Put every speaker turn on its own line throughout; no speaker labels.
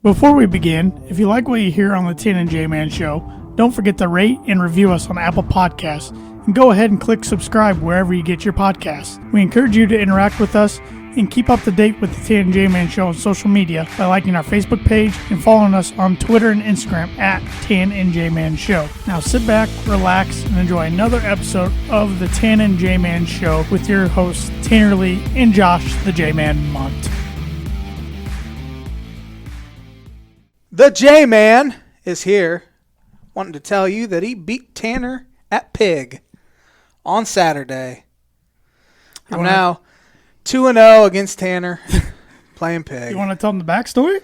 Before we begin, if you like what you hear on the Tan and J-Man Show, don't forget to rate and review us on Apple Podcasts, and go ahead and click subscribe wherever you get your podcasts. We encourage you to interact with us and keep up to date with the Tan and J-Man Show on social media by liking our Facebook page and following us on Twitter and Instagram at Tan and J-Man Show. Now sit back, relax, and enjoy another episode of the Tan and J-Man Show with your hosts Tanner Lee and Josh the J-Man Munt.
The J-Man is here, wanting to tell you that he beat Tanner at Pig on Saturday. I'm now 2-0 against Tanner, playing Pig.
You want to tell them the backstory?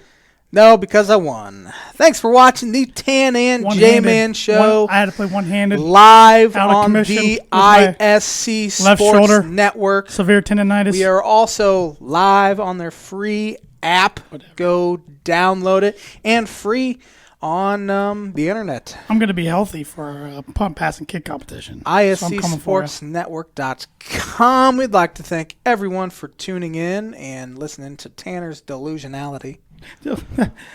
No, because I won. Thanks for watching the Tan and J-Man Show.
I had to play one-handed.
Live on the ISC
left
Sports
shoulder,
Network.
Severe tendonitis.
We are also live on their free app. Go download it, and free on the internet.
I'm going to be healthy for a pump, pass, and kick competition.
ISCSportsNetwork.com. We'd like to thank everyone for tuning in and listening to Tanner's delusionality.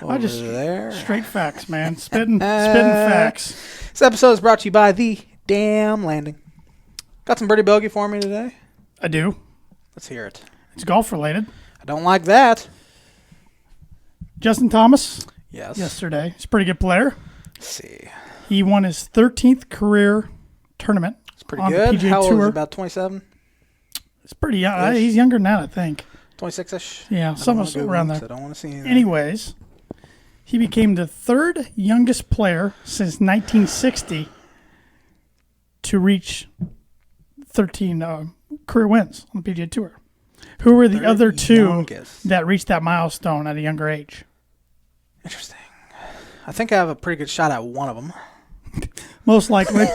I just
there.
Straight facts, man. Spitting facts.
This episode is brought to you by The Damn Landing. Got some Birdie Bogey for me today?
I do.
Let's hear it.
It's golf related.
I don't like that.
Justin Thomas.
Yes.
Yesterday. He's a pretty good player.
Let's see.
He won his 13th career tournament.
It's pretty good.
The PGA
How old
Tour.
is he? About 27?
It's pretty young. He's younger than that, I think.
26-ish?
Yeah, somewhere around there.
I don't want to see anything.
Anyways, he became the third youngest player since 1960 to reach 13 career wins on the PGA Tour. Who were the other two that reached that milestone at a younger age?
Interesting. I think I have a pretty good shot at one of them.
Most likely.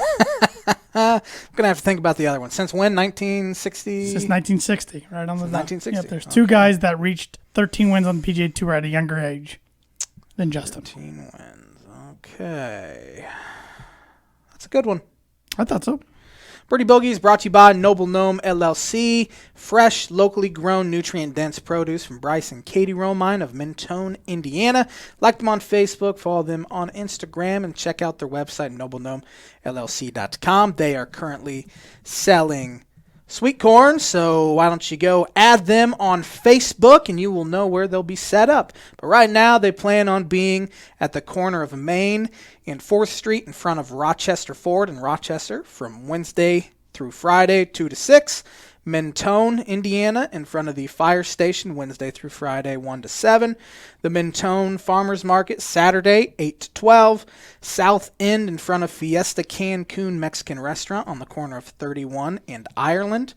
I'm going to have to think about the other one. Since when? 1960?
Since 1960, right on the
1960.
Yep, there's two guys that reached 13 wins on the PGA Tour at a younger age than Justin.
13 wins. Okay. That's a good one.
I thought so.
Birdie Bogey is brought to you by Gnome LLC. Fresh, locally grown, nutrient-dense produce from Bryce and Katie Romine of Mentone, Indiana. Like them on Facebook, follow them on Instagram, and check out their website, noblegnomellc.com. They are currently selling sweet corn, so why don't you go add them on Facebook, and you will know where they'll be set up. But right now, they plan on being at the corner of Main and 4th Street in front of Rochester Ford in Rochester from Wednesday through Friday, 2 to 6. Mentone, Indiana, in front of the fire station, Wednesday through Friday, 1 to 7. The Mentone Farmers Market, Saturday, 8 to 12. South End, in front of Fiesta Cancun Mexican Restaurant on the corner of 31 and Ireland.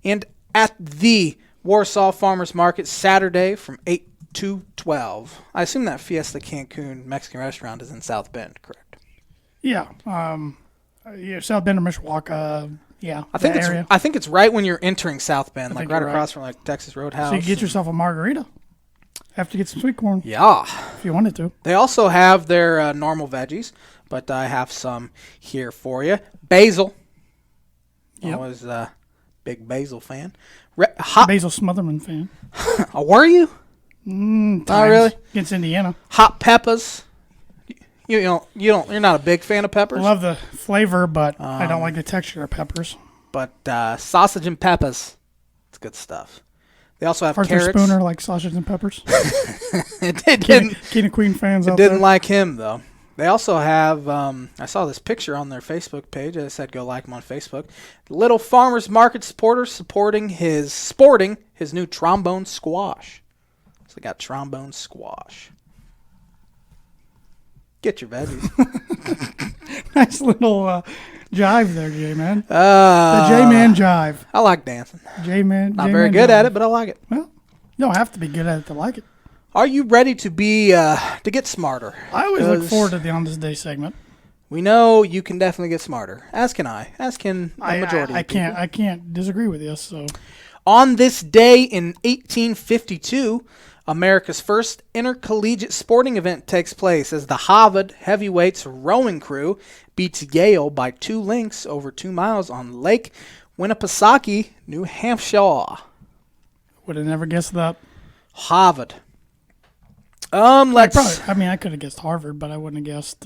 And at the Warsaw Farmers Market, Saturday, from 8 to 12. I assume that Fiesta Cancun Mexican Restaurant is in South Bend, correct?
Yeah. South Bend or Mishawaka. Yeah,
I think it's right when you're entering South Bend, like right across from like Texas Roadhouse.
So you get yourself a margarita. Have to get some sweet corn.
Yeah.
If you wanted to.
They also have their normal veggies, but I have some here for you. Basil.
Yep.
I was a big basil fan.
Basil Smotherman fan.
Oh, were you?
Oh,
really?
Against Indiana.
Hot peppers. You're not a big fan of peppers?
I love the flavor, but I don't like the texture of peppers.
But sausage and peppers, it's good stuff. They also have
Arthur
carrots.
Spooner likes sausage and peppers.
King
of Queen fans out
didn't
there.
like him, though. They also have, I saw this picture on their Facebook page. I said go like them on Facebook. Little Farmers Market supporters sporting his new trombone squash. So they got trombone squash. Get your veggies.
Nice little jive there, J-Man. The J-Man jive.
I like dancing.
J-Man.
Not very good at it, but I like it.
Well, you don't have to be good at it to like it.
Are you ready to get smarter?
I always look forward to the On This Day segment.
We know you can definitely get smarter. As can I. As can the majority of people.
I can't disagree with you. So,
on this day in 1852, America's first intercollegiate sporting event takes place as the Harvard Heavyweights rowing crew beats Yale by 2 lengths over 2 miles on Lake Winnipesaukee, New Hampshire.
Would have never guessed that.
Harvard. Let's.
I could have guessed Harvard, but I wouldn't have guessed.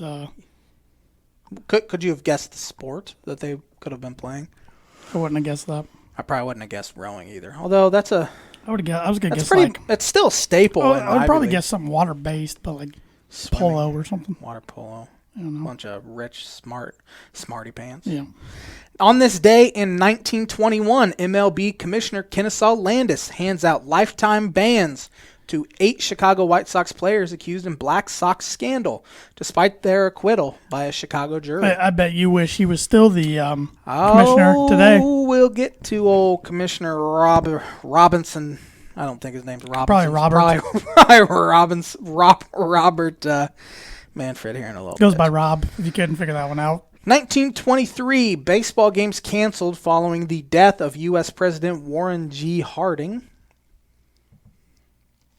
Could you have guessed the sport that they could have been playing?
I wouldn't have guessed that.
I probably wouldn't have guessed rowing either. Although that's a.
I would have guessed. I was gonna guess
it's still a staple.
I would probably guess something water based, but like
swimming,
polo or something.
Water polo.
I don't know.
Bunch of rich, smarty pants.
Yeah.
On this day in 1921, MLB Commissioner Kennesaw Landis hands out lifetime bans to 8 Chicago White Sox players accused in Black Sox scandal, despite their acquittal by a Chicago jury.
I bet you wish he was still the commissioner today.
We'll get to old Commissioner Robinson. I don't think his name's Robinson.
Probably Robert.
Robert Manfred here in a little
Goes
bit.
by Rob, if you couldn't figure that one out.
1923, baseball games canceled following the death of U.S. President Warren G. Harding.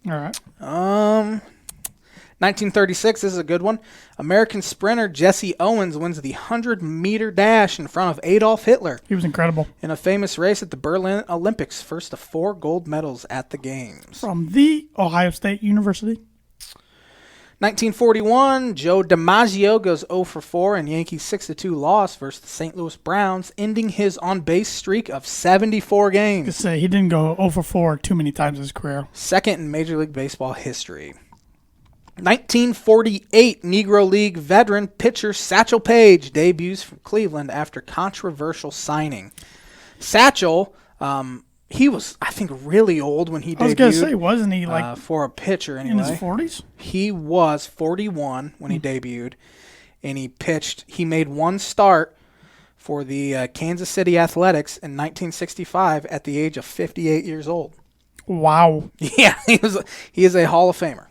All right.
1936, this is a good one. American sprinter Jesse Owens wins the 100-meter dash in front of Adolf Hitler
He was incredible.
in a famous race at the Berlin Olympics, first of 4 gold medals at the games.
From the Ohio State University.
1941, Joe DiMaggio goes 0 for 4 in Yankees 6-2 loss versus the St. Louis Browns, ending his on-base streak of 74 games.
Just say he didn't go 0 for 4 too many times in his career.
Second in Major League Baseball history. 1948, Negro League veteran pitcher Satchel Paige debuts for Cleveland after controversial signing. Satchel, he was, I think, really old when he debuted.
I was going to say, wasn't he like
for a pitcher anyway?
in his 40s?
He was 41 when he debuted, and he pitched. He made one start for the Kansas City Athletics in 1965 at the age of 58 years old.
Wow.
Yeah, he is a Hall of Famer.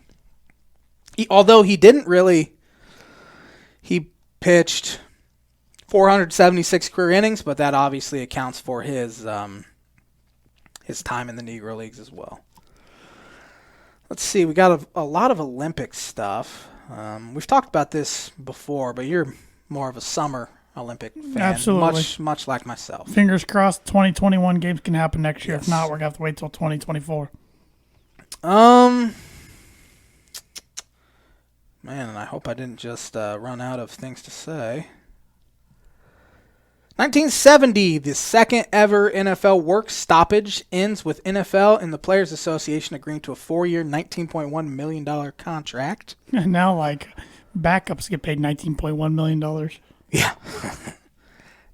Although he didn't really, he pitched 476 career innings, but that obviously accounts for his time in the Negro Leagues as well. Let's see, we got a lot of Olympic stuff. We've talked about this before, but you're more of a summer Olympic fan.
Absolutely.
Much like myself.
Fingers crossed 2021 games can happen next year.
Yes.
If not, we're going to have to wait till 2024.
Man, and I hope I didn't just run out of things to say. 1970, the second ever NFL work stoppage ends with NFL and the Players Association agreeing to a 4-year, $19.1 million contract.
And now, like, backups get paid $19.1 million.
Yeah.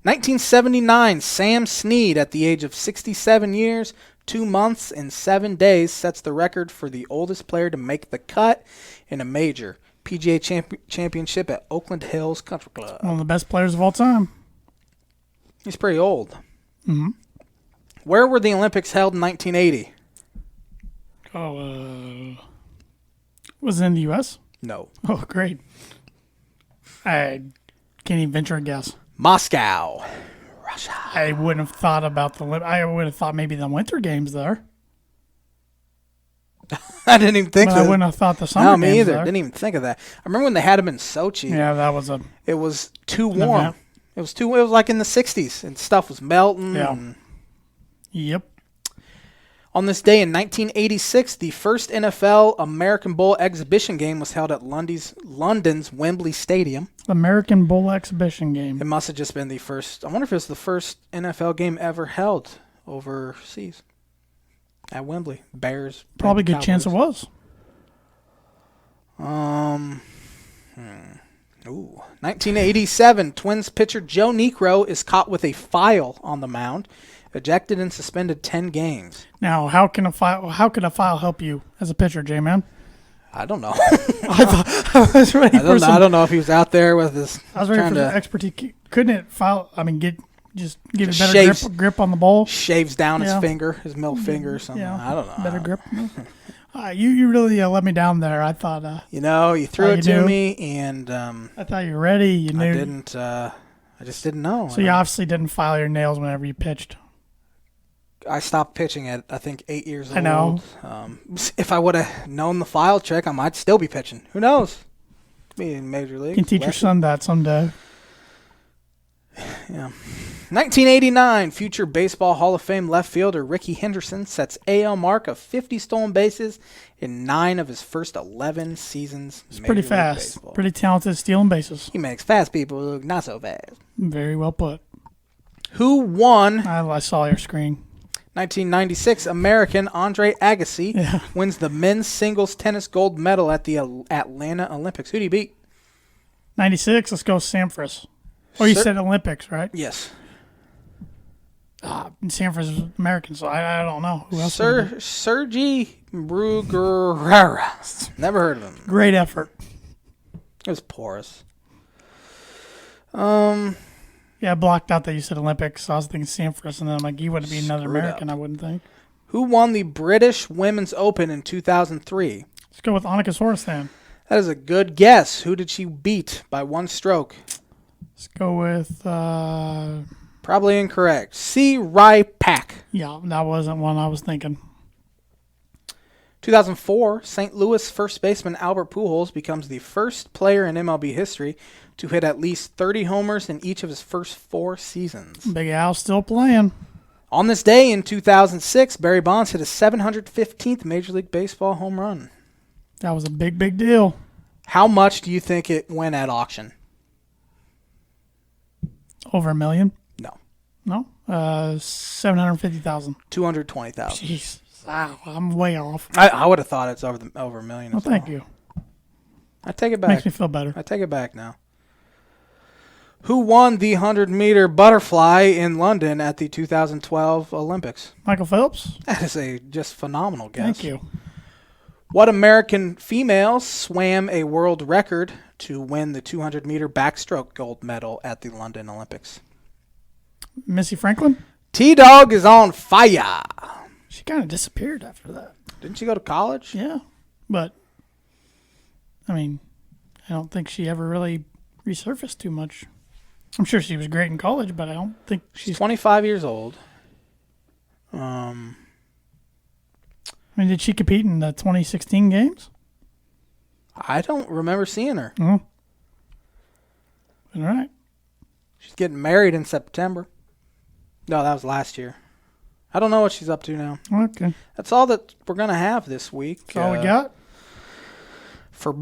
1979, Sam Snead, at the age of 67 years, 2 months, and 7 days, sets the record for the oldest player to make the cut in a major. PGA Championship at Oakland Hills Country Club.
One of the best players of all time.
He's pretty old.
Mm-hmm.
Where were the Olympics held in 1980?
Was it in the U.S.?
No.
Oh, great. I can't even venture a guess.
Moscow, Russia.
I wouldn't have thought about I would have thought maybe the Winter Games there.
I didn't even think
But
so.
I wouldn't have thought the Summer Games
me either.
there.
Didn't even think of that. I remember when they had them in Sochi.
Yeah, that was
It was too warm.
event.
It was like in the 60s, and stuff was melting.
Yeah.
And
Yep.
on this day in 1986, the first NFL American Bowl exhibition game was held at London's Wembley Stadium.
American Bowl exhibition game.
It must have just been the first. I wonder if it was the first NFL game ever held overseas at Wembley. Bears.
Probably a good chance it was.
1987, Twins pitcher Joe Niekro is caught with a file on the mound, ejected and suspended 10 games.
Now, how could a file help you as a pitcher, J-Man?
I don't know.
I was ready for
I don't know if he was out there with his.
I was ready for some expertise. Couldn't it file? I mean, give a better
Shaves.
grip on the ball.
Shaves down his
Yeah.
finger, his middle finger or something.
Yeah,
I don't know.
Better grip. You really let me down there. I thought.
You threw it to
knew.
me, and
I thought you were ready. You knew.
I didn't. I just didn't know.
So you obviously didn't file your nails whenever you pitched.
I stopped pitching at, I think, 8 years old.
I know.
If I would have known the file trick, I might still be pitching. Who knows? Be in Major League.
You can teach your son that someday.
Yeah. 1989, future Baseball Hall of Fame left fielder Rickey Henderson sets AL mark of 50 stolen bases in 9 of his first 11 seasons.
It's pretty fast. Baseball. Pretty talented stealing bases.
He makes fast people look not so fast.
Very well put.
Who won?
I saw your screen.
1996 American Andre Agassi wins the men's singles tennis gold medal at the Atlanta Olympics. Who do you beat?
96. Let's go Sampras. Oh, you said Olympics, right?
Yes.
Sampras is American, so I don't know. Who else?
Sergi Bruguera. Never heard of him.
Great effort.
It was porous.
Yeah, I blocked out that you said Olympics, so I was thinking Sampras, and then I'm like, you wouldn't be another American, I wouldn't think.
Who won the British Women's Open in 2003?
Let's go with Annika Sorenstam.
That is a good guess. Who did she beat by 1 stroke?
Let's go with...
Probably incorrect. C. Rai Pak.
Yeah, that wasn't one I was thinking.
2004, St. Louis first baseman Albert Pujols becomes the first player in MLB history to hit at least 30 homers in each of his first 4 seasons.
Big Al's still playing.
On this day in 2006, Barry Bonds hit his 715th Major League Baseball home run.
That was a big, big deal.
How much do you think it went at auction?
Over $1 million?
No.
No? 750,000.
220,000.
Jeez. Wow, I'm way off.
I would have thought it's over $1 million.
Well, thank you.
I take it back.
Makes me feel better.
I take it back now. Who won the 100-meter butterfly in London at the 2012 Olympics?
Michael Phelps?
That is a just phenomenal guess.
Thank you.
What American female swam a world record to win the 200-meter backstroke gold medal at the London Olympics?
Missy Franklin?
T-Dog is on fire.
She kind of disappeared after that.
Didn't she go to college?
Yeah, but, I mean, I don't think she ever really resurfaced too much. I'm sure she was great in college, but I don't think
she's 25 years old.
I mean, did she compete in the 2016 games?
I don't remember seeing her.
Oh. All right.
She's getting married in September. No, that was last year. I don't know what she's up to now.
Okay.
That's all that we're going to have this week.
That's all we got?
For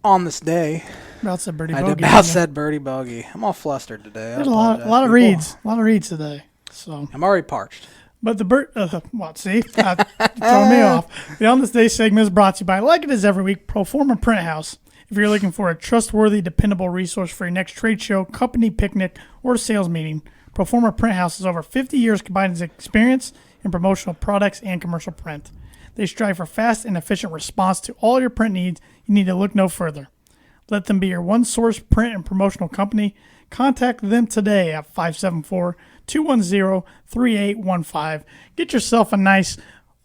on this day.
About said Birdie
Bogey.
I
about said Birdie Bogey. I'm all flustered today.
There's a lot of reads. A lot of reads today. So
I'm already parched.
But the what? See? Throwing me off. The On This Day segment is brought to you by, like it is every week, Proforma Printhouse. If you're looking for a trustworthy, dependable resource for your next trade show, company picnic, or sales meeting, Proforma Printhouse has over 50 years combined experience in promotional products and commercial print. They strive for fast and efficient response to all your print needs. You need to look no further. Let them be your one-source print and promotional company. Contact them today at 574-210-3815. Get yourself a nice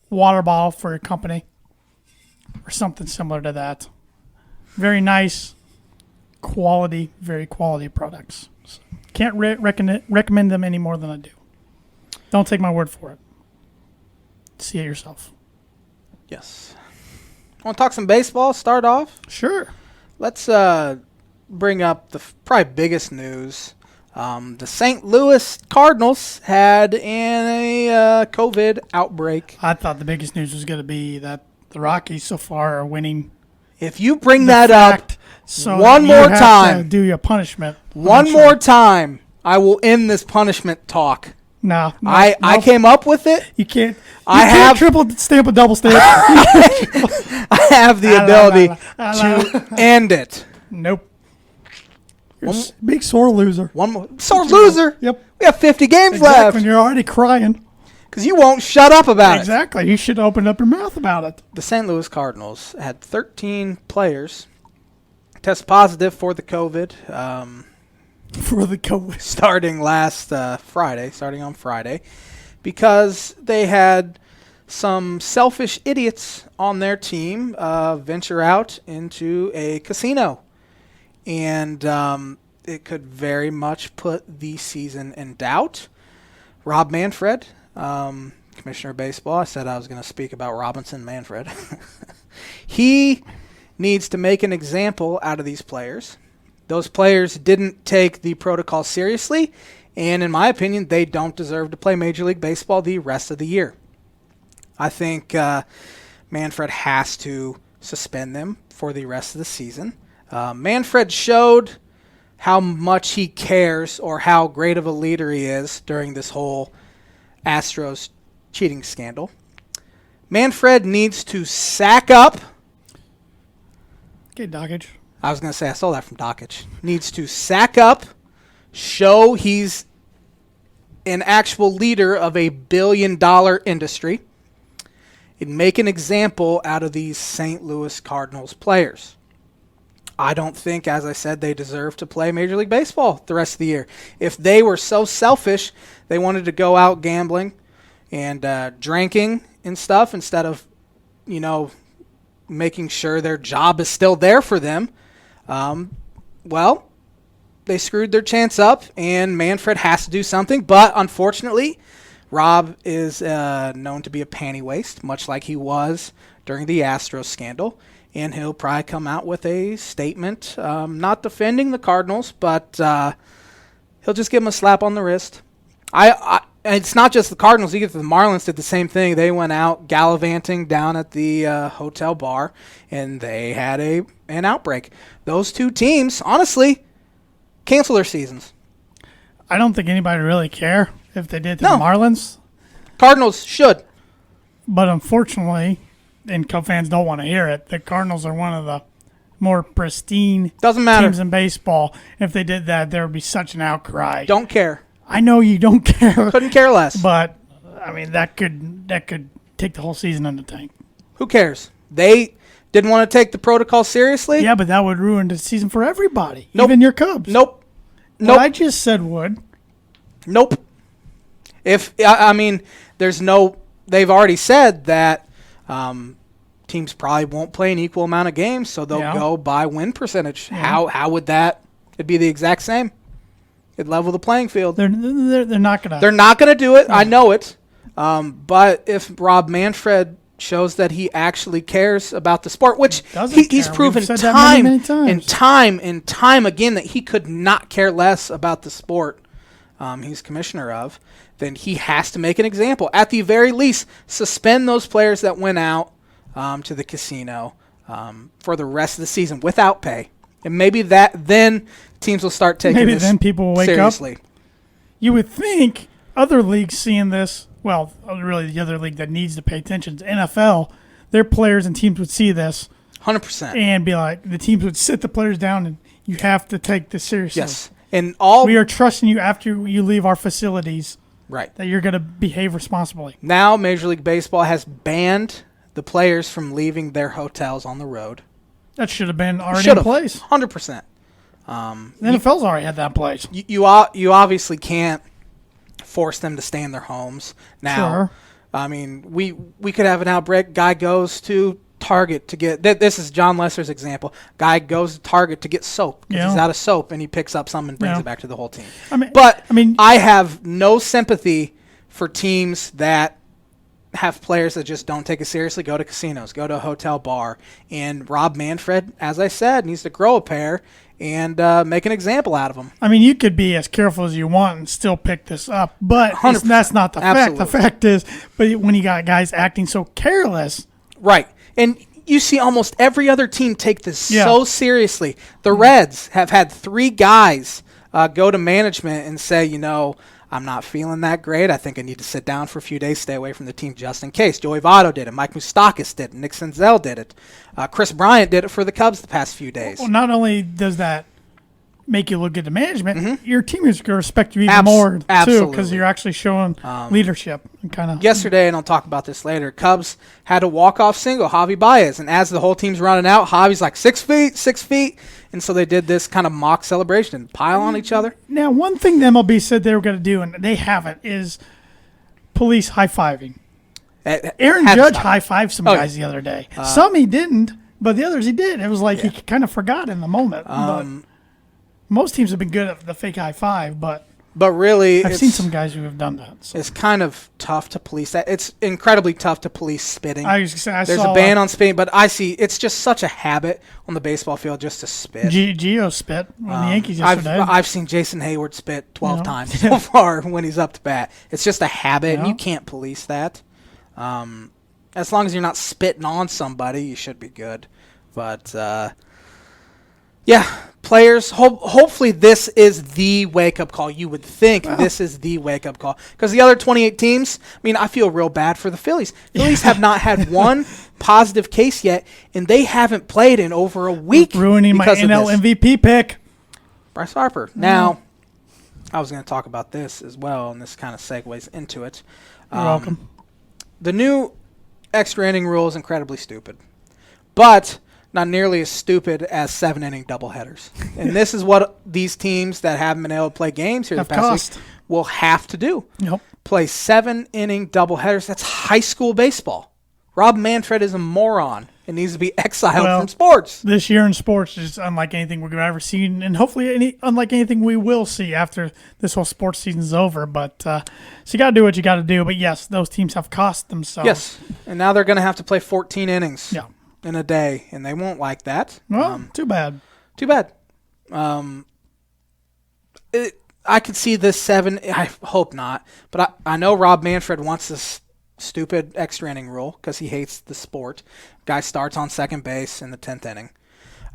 water bottle for your company or something similar to that. Very nice, quality, very quality products. So can't recommend them any more than I do. Don't take my word for it. See it yourself.
Yes. Want to talk some baseball? Start off?
Sure.
Let's bring up the probably biggest news. The St. Louis Cardinals had a COVID outbreak.
I thought the biggest news was going to be that the Rockies so far are winning.
If you bring that up one more time,
do your punishment.
One more time, I will end this punishment talk.
No,
I came up with it.
You can't.
I have
triple stamp a double stamp.
I have the ability to end it.
Nope. You're a big sore loser.
One more sore loser.
Yep.
We have 50 games left.
And you're already crying.
Because you won't shut up about it.
Exactly. You should open up your mouth about it.
The St. Louis Cardinals had 13 players test positive for the COVID. Starting on Friday, because they had some selfish idiots on their team venture out into a casino. And it could very much put the season in doubt. Rob Manfred, Commissioner of Baseball, I said I was going to speak about Robinson Manfred. He needs to make an example out of these players. Those players didn't take the protocol seriously, And in my opinion, they don't deserve to play Major League Baseball the rest of the year. I think Manfred has to suspend them for the rest of the season. Manfred showed how much he cares or how great of a leader he is during this whole Astros cheating scandal. Manfred needs to sack up.
Okay, Dockage.
I was going to say, I stole that from Dockage. Needs to sack up, show he's an actual leader of a billion-dollar industry, and make an example out of these St. Louis Cardinals players. I don't think, as I said, they deserve to play Major League Baseball the rest of the year. If they were so selfish, they wanted to go out gambling and drinking and stuff instead of, making sure their job is still there for them, well, they screwed their chance up, and Manfred has to do something. But unfortunately, Rob is known to be a panty waste, much like he was during the Astros scandal. And he'll probably come out with a statement, not defending the Cardinals, but he'll just give them a slap on the wrist. It's not just the Cardinals. Either the Marlins did the same thing. They went out gallivanting down at the hotel bar, and they had an outbreak. Those two teams, honestly, cancel their seasons.
I don't think anybody really care if they did to the Marlins.
Cardinals should.
But unfortunately, and Cub fans don't want to hear it, the Cardinals are one of the more pristine teams in baseball. If they did that, there would be such an outcry.
Don't care.
I know you don't care.
Couldn't care less.
But, I mean, that could take the whole season in the tank.
Who cares? They didn't want to take the protocol seriously?
Yeah, but that would ruin the season for everybody.
Nope.
Even your Cubs.
Nope.
What I just said would.
Nope. They've already said that teams probably won't play an equal amount of games, so they'll go by win percentage. Yeah. How would that? It'd be the exact same. It'd level the playing field.
They're not gonna.
They're not gonna do it. No. I know it. But if Rob Manfred shows that he actually cares about the sport, which he's proven time and time again that he could not care less about the sport he's commissioner of, then he has to make an example. At the very least, suspend those players that went out to the casino for the rest of the season without pay. And maybe then teams will start taking this
then people will wake
seriously.
Up. You would think other leagues seeing this, well, really the other league that needs to pay attention is NFL. Their players and teams would see this
100%
and be like, the teams would sit the players down and you have to take this seriously.
Yes. And
we are trusting you after you leave our facilities.
Right.
That you're going to behave responsibly.
Now Major League Baseball has banned the players from leaving their hotels on the road.
That should have been already in place.
100%.
The NFL's already had that in place.
You obviously can't force them to stay in their homes. Now,
sure.
I mean, we could have an outbreak. Guy goes to Target to get this is John Lesser's example. Guy goes to Target to get soap because he's out of soap, and he picks up some and brings it back to the whole team. I have no sympathy for teams that have players that just don't take it seriously, go to casinos, go to a hotel bar. And Rob Manfred, as I said, needs to grow a pair and make an example out of them.
I mean, you could be as careful as you want and still pick this up, but that's not the fact. The fact is, but when you got guys acting so careless.
Right. And you see almost every other team take this so seriously. The Reds have had 3 guys go to management and say, I'm not feeling that great. I think I need to sit down for a few days, stay away from the team just in case. Joey Votto did it. Mike Moustakas did it. Nick Senzel did it. Chris Bryant did it for the Cubs the past few days.
Well, not only does that make you look good to management, your team is going to respect you even more, too, because you're actually showing leadership. And
yesterday, and I'll talk about this later, Cubs had a walk-off single, Javi Baez, and as the whole team's running out, Javi's like 6 feet, and so they did this kind of mock celebration and pile on each other.
Now, one thing the MLB said they were going to do, and they haven't, is police high-fiving. Aaron Judge high-fived some guys the other day. Some he didn't, but the others he did. It was like he kind of forgot in the moment. But most teams have been good at the fake high-five, but
But really,
I've seen some guys who have done that. So.
It's kind of tough to police that. It's incredibly tough to police spitting.
There's
a ban on spitting, but I see it's just such a habit on the baseball field just to spit.
Gio spit on the Yankees yesterday.
I've seen Jason Hayward spit 12 times so far when he's up to bat. It's just a habit, and you can't police that. As long as you're not spitting on somebody, you should be good. But, players, hopefully this is the wake-up call. You would think this is the wake-up call. Because the other 28 teams, I feel real bad for the Phillies. Phillies have not had one positive case yet, and they haven't played in over a week.
Ruining my NL MVP pick.
Bryce Harper. Now, I was going to talk about this as well, and this kind of segues into it.
You're welcome.
The new extra inning rule is incredibly stupid, but not nearly as stupid as 7-inning doubleheaders. And this is what these teams that haven't been able to play games here the past week will have to do.
Yep.
Play 7-inning doubleheaders. That's high school baseball. Rob Manfred is a moron and needs to be exiled from sports.
This year in sports is unlike anything we've ever seen, and hopefully unlike anything we will see after this whole sports season is over. But so you got to do what you got to do. But, yes, those teams have cost themselves.
Yes, and now they're going to have to play 14 innings in a day, and they won't like that.
Well, too bad.
Too bad. I could see this 7. I hope not. But I know Rob Manfred wants this stupid extra inning rule because he hates the sport. Guy starts on second base in the 10th inning.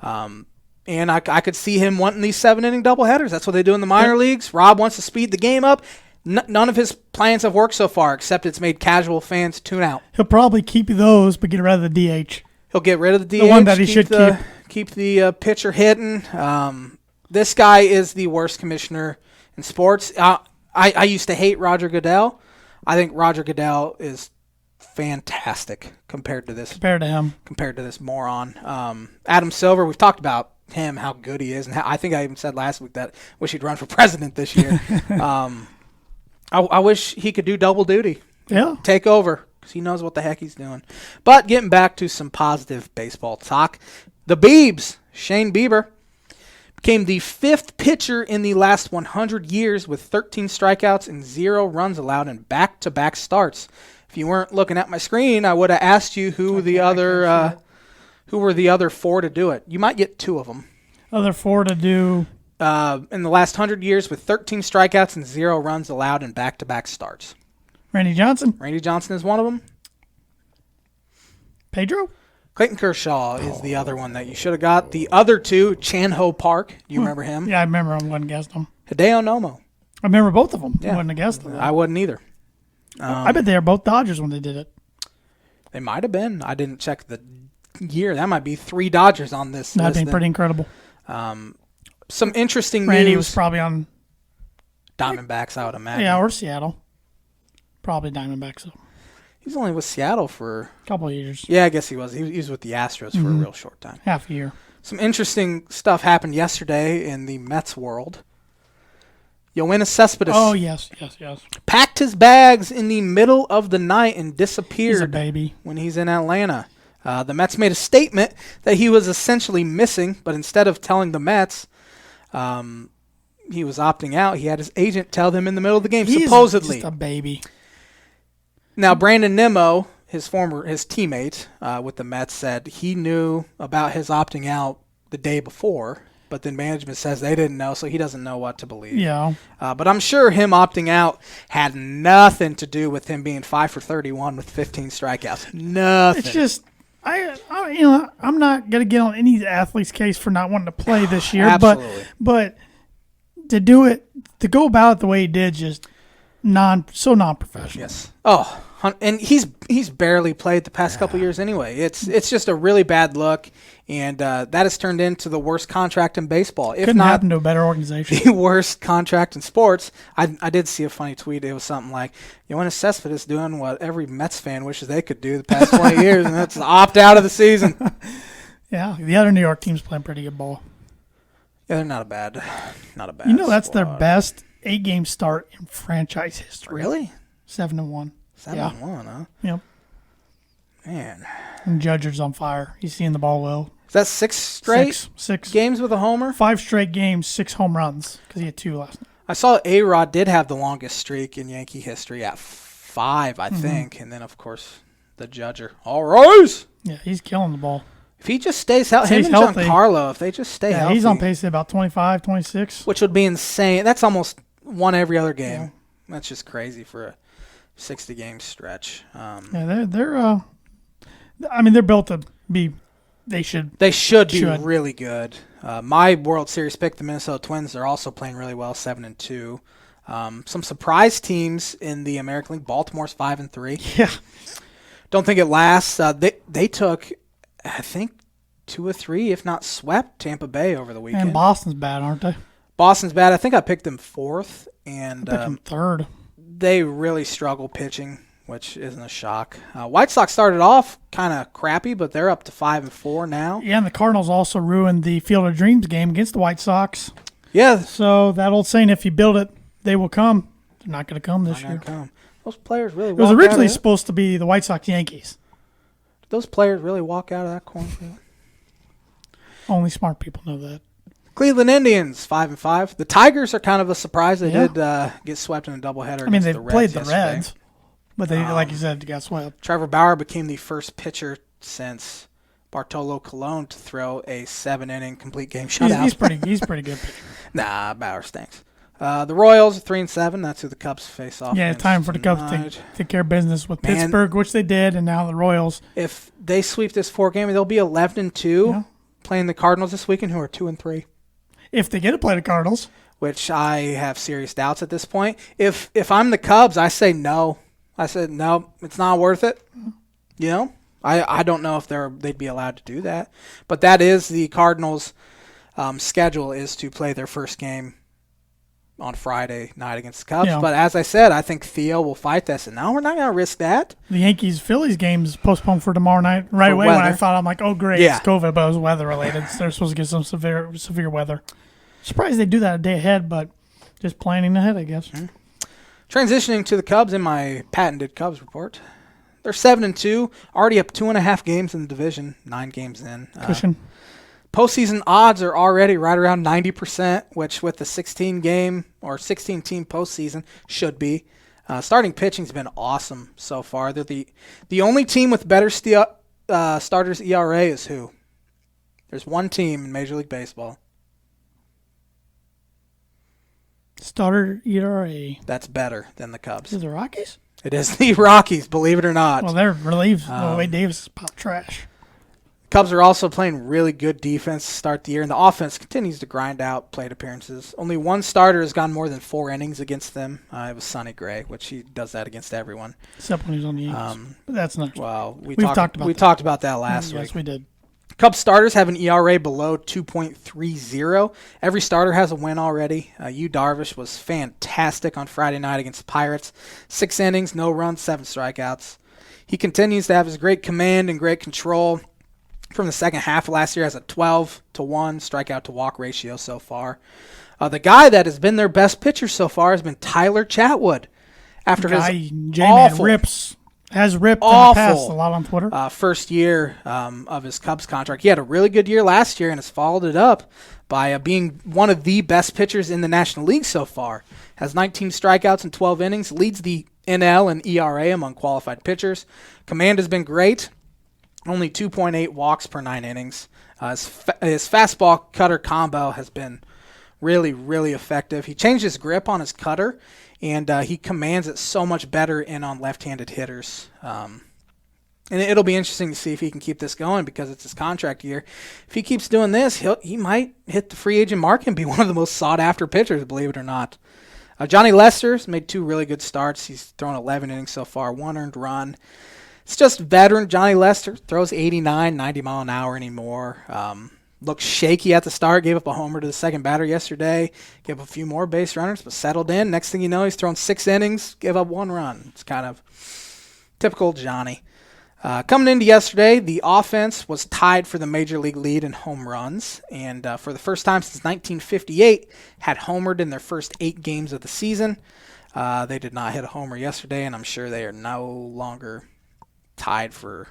And I could see him wanting these 7-inning doubleheaders. That's what they do in the minor leagues. Rob wants to speed the game up. None of his plans have worked so far, except it's made casual fans tune out.
He'll probably keep those, but get rid of the DH.
He'll get rid of the DH.
The one that he should keep.
Keep the pitcher hitting. This guy is the worst commissioner in sports. I used to hate Roger Goodell. I think Roger Goodell is fantastic compared to this. Compared to this moron. Adam Silver, we've talked about him, how good he is, and I think I even said last week that I wish he'd run for president this year. I wish he could do double duty.
Yeah.
Take over, because he knows what the heck he's doing. But getting back to some positive baseball talk, the Biebs, Shane Bieber, became the 5th pitcher in the last 100 years with 13 strikeouts and 0 runs allowed in back-to-back starts. If you weren't looking at my screen, I would have asked you who were the other 4 to do it. You might get 2 of them.
Other 4 to do?
In the last 100 years with 13 strikeouts and 0 runs allowed in back-to-back starts.
Randy Johnson?
Randy Johnson is one of them.
Pedro?
Clayton Kershaw is the other one that you should have got. The other 2, Chan-Ho Park. You remember him?
Yeah, I remember him. Wouldn't have guessed him.
Hideo Nomo.
I remember both of them.
Yeah.
I wouldn't have guessed them.
I wouldn't either.
I bet they were both Dodgers when they did it.
They might have been. I didn't check the year. That might be 3 Dodgers on this.
That'd be pretty incredible.
Some interesting
Randy
news.
was probably on
Diamondbacks, I would imagine.
Yeah, or Seattle. Probably Diamondbacks. So.
He's only with Seattle for
a couple of years.
Yeah, I guess he was. He was with the Astros for a real short time.
Half a year.
Some interesting stuff happened yesterday in the Mets world. Yoenis Cespedes.
Oh, yes.
Packed his bags in the middle of the night and disappeared.
He's a baby.
When he's in Atlanta. The Mets made a statement that he was essentially missing, but instead of telling the Mets he was opting out, he had his agent tell them in the middle of the game, supposedly.
He's just a baby.
Now, Brandon Nimmo, his teammate with the Mets, said he knew about his opting out the day before, but then management says they didn't know, so he doesn't know what to believe.
Yeah.
But I'm sure him opting out had nothing to do with him being 5 for 31 with 15 strikeouts. Nothing.
It's just, I'm not going to get on any athlete's case for not wanting to play this year.
Absolutely.
But to do it, to go about it the way he did, just so non-professional.
Yes. Oh, and he's barely played the past couple years anyway. It's just a really bad look, and that has turned into the worst contract in baseball. If
Couldn't
not
happen to a better organization.
The worst contract in sports. I did see a funny tweet. It was something like, Yoenis Cespedes doing what every Mets fan wishes they could do the past 20 years, and that's opt out of the season.
Yeah, the other New York team's playing pretty good ball.
Yeah, they're not a bad
that's
squad.
their best 8-game start in franchise history.
Really?
7-1.
7-1, huh?
Yep.
Man.
And Judger's on fire. He's seeing the ball well.
Is that 6 straight?
Six
games with a homer?
5 straight games, 6 home runs, because he had 2 last night.
I saw A-Rod did have the longest streak in Yankee history at 5, I think. And then, of course, the Judger. All rise!
Yeah, he's killing the ball.
If he just stays healthy, him and Giancarlo, if they just stay healthy.
He's on pace at about 25, 26.
Which would be insane. That's almost one every other game. Yeah. That's just crazy for a 60-game stretch.
They're built to be. They should be really good. My World Series pick, the Minnesota Twins, they're also playing really well, 7-2. Some surprise teams in the American League. Baltimore's 5-3. Yeah.
Don't think it lasts. They took, I think, 2 or 3, if not swept, Tampa Bay over the weekend.
And Boston's bad, aren't they?
Boston's bad. I think I picked them 4th. And
I picked them 3rd.
They really struggle pitching, which isn't a shock. White Sox started off kind of crappy, but they're up to 5-4 now.
Yeah, and the Cardinals also ruined the Field of Dreams game against the White Sox.
Yeah.
So that old saying, if you build it, they will come. They're not going to come this year.
Those players really
walk out. It was originally supposed to be the White Sox-Yankees.
Did those players really walk out of that cornfield?
Only smart people know that.
Cleveland Indians, 5-5. The Tigers are kind of a surprise. They did get swept in a doubleheader.
They played the Reds, but they, like you said, got swept.
Trevor Bauer became the first pitcher since Bartolo Colon to throw a 7-inning complete game shutout.
He's pretty good pitcher.
Nah, Bauer stinks. The Royals are 3-7. That's who the Cubs face off.
Yeah, time for the Cubs to take care of business with Pittsburgh, which they did, and now the Royals.
If they sweep this 4-game, they'll be 11-2, playing the Cardinals this weekend, who are 2-3.
If they get to play the Cardinals,
which I have serious doubts at this point. If I'm the Cubs, I say no. I said no, it's not worth it. You know, I don't know if they'd be allowed to do that, but that is the Cardinals' schedule is to play their first game on Friday night against the Cubs. Yeah. But as I said, I think Theo will fight this, and now we're not going to risk that.
The Yankees-Phillies game is postponed for tomorrow night. Right away when I thought, I'm like, oh great, it's COVID, but it was weather related. They're supposed to get some severe weather. Surprised they do that a day ahead, but just planning ahead, I guess.
Mm-hmm. Transitioning to the Cubs in my patented Cubs report. They're 7-2, already up 2.5 games in the division, 9 games in.
Cushion.
Postseason odds are already right around 90%, which with the 16-game or 16-team postseason should be. Starting pitching's been awesome so far. They're the only team with better starters ERA is who? There's one team in Major League Baseball.
Starter ERA.
That's better than the Cubs.
Is it the Rockies?
It is the Rockies, believe it or not.
Well, they're relieved. Wade Davis is pop trash.
Cubs are also playing really good defense to start the year, and the offense continues to grind out plate appearances. Only one starter has gone more than 4 innings against them. It was Sonny Gray, which he does that against everyone.
Except when he's on the Yankees. But that's not.
Well, we talked about that last week.
Yes, we did.
Cubs starters have an ERA below 2.30. Every starter has a win already. Yu Darvish was fantastic on Friday night against the Pirates. 6 innings, no runs, 7 strikeouts. He continues to have his great command and great control. From the second half of last year, has a 12-1 strikeout to walk ratio so far. The guy that has been their best pitcher so far has been Tyler Chatwood. After his awful,
has ripped in the past a lot on Twitter.
First year of his Cubs contract. He had a really good year last year and has followed it up by being one of the best pitchers in the National League so far. Has 19 strikeouts in 12 innings, leads the NL and ERA among qualified pitchers. Command has been great. Only 2.8 walks per 9 innings. His fastball cutter combo has been really, really effective. He changed his grip on his cutter, and he commands it so much better in on left-handed hitters. And it'll be interesting to see if he can keep this going because it's his contract year. If he keeps doing this, he might hit the free agent market and be one of the most sought-after pitchers, believe it or not. Johnny Lester's made 2 really good starts. He's thrown 11 innings so far, 1 earned run. It's just veteran Johnny Lester. Throws 89, 90 mile an hour anymore. Looked shaky at the start. Gave up a homer to the second batter yesterday. Gave up a few more base runners, but settled in. Next thing you know, he's thrown 6 innings. Gave up 1 run. It's kind of typical Johnny. Coming into yesterday, the offense was tied for the Major League lead in home runs. And for the first time since 1958, had homered in their first 8 games of the season. They did not hit a homer yesterday, and I'm sure they are no longer tied for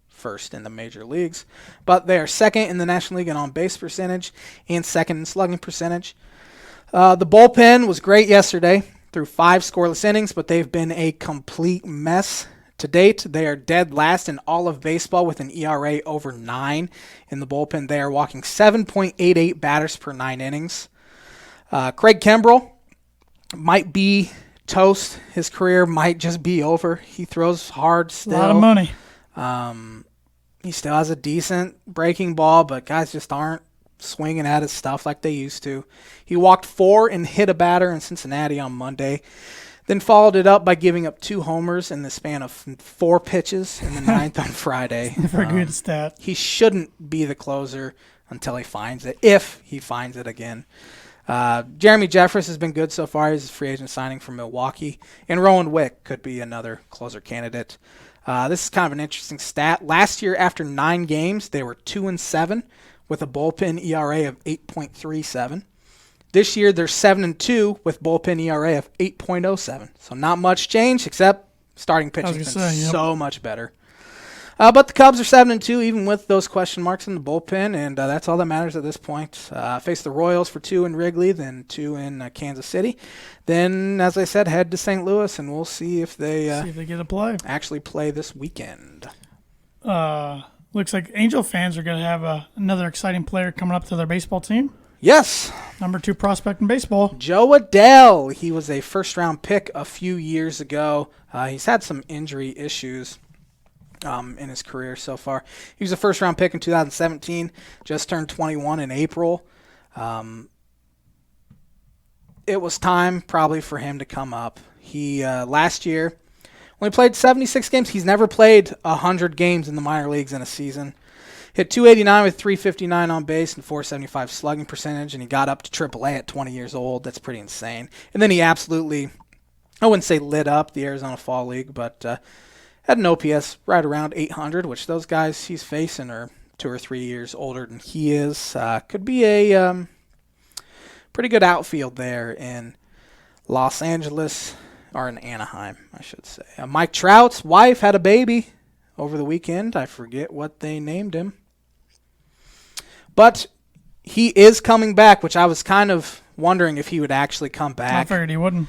first in the major leagues, but they are second in the National League in on-base percentage and second in slugging percentage. The bullpen was great yesterday through 5 scoreless innings, but they've been a complete mess to date. They are dead last in all of baseball with an ERA over 9 in the bullpen. They are walking 7.88 batters per 9 innings. Craig Kimbrell might be toast. His career might just be over. He throws hard still.
A lot of money.
He still has a decent breaking ball, but guys just aren't swinging at his stuff like they used to. He walked 4 and hit a batter in Cincinnati on Monday, then followed it up by giving up 2 homers in the span of 4 pitches in the 9th on Friday.
Very good stat.
He shouldn't be the closer until he finds it, if he finds it again. Jeremy Jeffress has been good so far. He's a free agent signing from Milwaukee. And Rowan Wick could be another closer candidate. This is kind of an interesting stat. Last year, after 9 games, they were 2-7 with a bullpen ERA of 8.37. This year, they're 7-2 with bullpen ERA of 8.07. So not much change, except starting pitching has been so much better. But the Cubs are 7-2, even with those question marks in the bullpen, and that's all that matters at this point. Face the Royals for 2 in Wrigley, then 2 in Kansas City. Then, as I said, head to St. Louis, and we'll see if they
get a play.
Actually play this weekend.
Looks like Angel fans are going to have another exciting player coming up to their baseball team.
Yes.
Number 2 prospect in baseball.
Joe Adell. He was a first-round pick a few years ago. He's had some injury issues in his career so far. He was a first-round pick in 2017, just turned 21 in April. It was time probably for him to come up. He last year, when he played 76 games, he's never played 100 games in the minor leagues in a season. Hit 289 with 359 on base and 475 slugging percentage, and he got up to AAA at 20 years old. That's pretty insane. And then he absolutely, I wouldn't say lit up the Arizona Fall League, but had an OPS right around 800, which those guys he's facing are 2 or 3 years older than he is. Could be a pretty good outfield there in Los Angeles, or in Anaheim, I should say. Mike Trout's wife had a baby over the weekend. I forget what they named him. But he is coming back, which I was kind of wondering if he would actually come back.
I figured he wouldn't.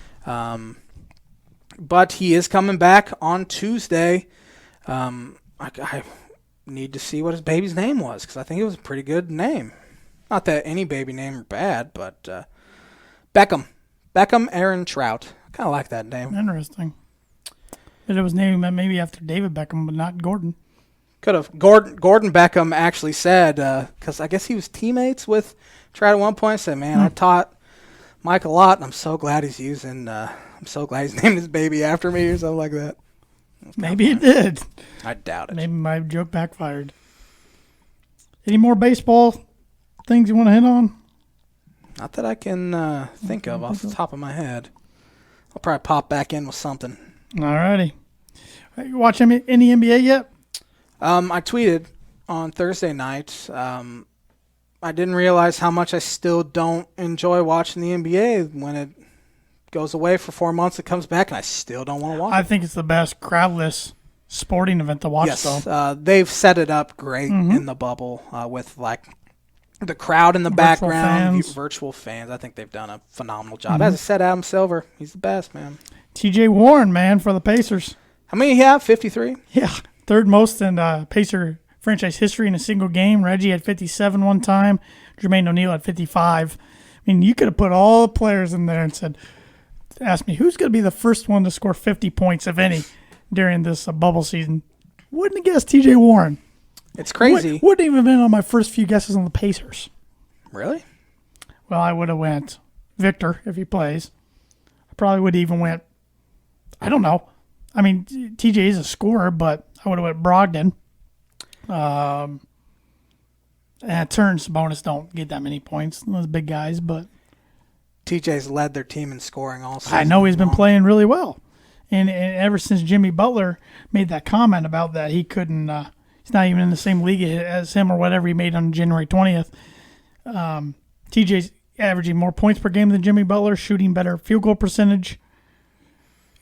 But he is coming back on Tuesday. I need to see what his baby's name was, because I think it was a pretty good name. Not that any baby name are bad, but Beckham Aaron Trout. I kind of like that name.
Interesting. But it was named maybe after David Beckham, but not Gordon.
Could have. Gordon Beckham actually said, because I guess he was teammates with Trout at one point, said, man, I taught Mike a lot, and I'm so glad he's named his baby after me or something like that.
Maybe he did.
I doubt it.
Maybe my joke backfired. Any more baseball things you want to hit on?
Not that I can think of off the top of my head. I'll probably pop back in with something.
All righty. You watch any NBA yet?
I tweeted on Thursday night. I didn't realize how much I still don't enjoy watching the NBA when it goes away for 4 months. It comes back, and I still don't want to watch it.
I think it's the best crowdless sporting event to watch, though.
They've set it up great in the bubble with, like, the crowd in the background, virtual fans. I think they've done a phenomenal job. As I said, Adam Silver, he's the best, man.
TJ Warren, man, for the Pacers.
How many do you have? 53?
Yeah, third most in Pacer franchise history in a single game. Reggie had 57 one time. Jermaine O'Neal had 55. I mean, you could have put all the players in there and asked me, who's going to be the first one to score 50 points, if any, during this bubble season? Wouldn't have guessed TJ Warren.
It's crazy.
Wouldn't even have been on my first few guesses on the Pacers.
Really?
Well, I would have went Victor if he plays. I probably would have even went, I don't know. I mean, TJ is a scorer, but I would have went Brogdon. And Turns bonus don't get that many points. Those big guys, but
TJ's led their team in scoring all season.
I know he's been playing really well. And ever since Jimmy Butler made that comment about that, he couldn't he's not even in the same league as him or whatever he made on January 20th. TJ's averaging more points per game than Jimmy Butler, shooting better field goal percentage.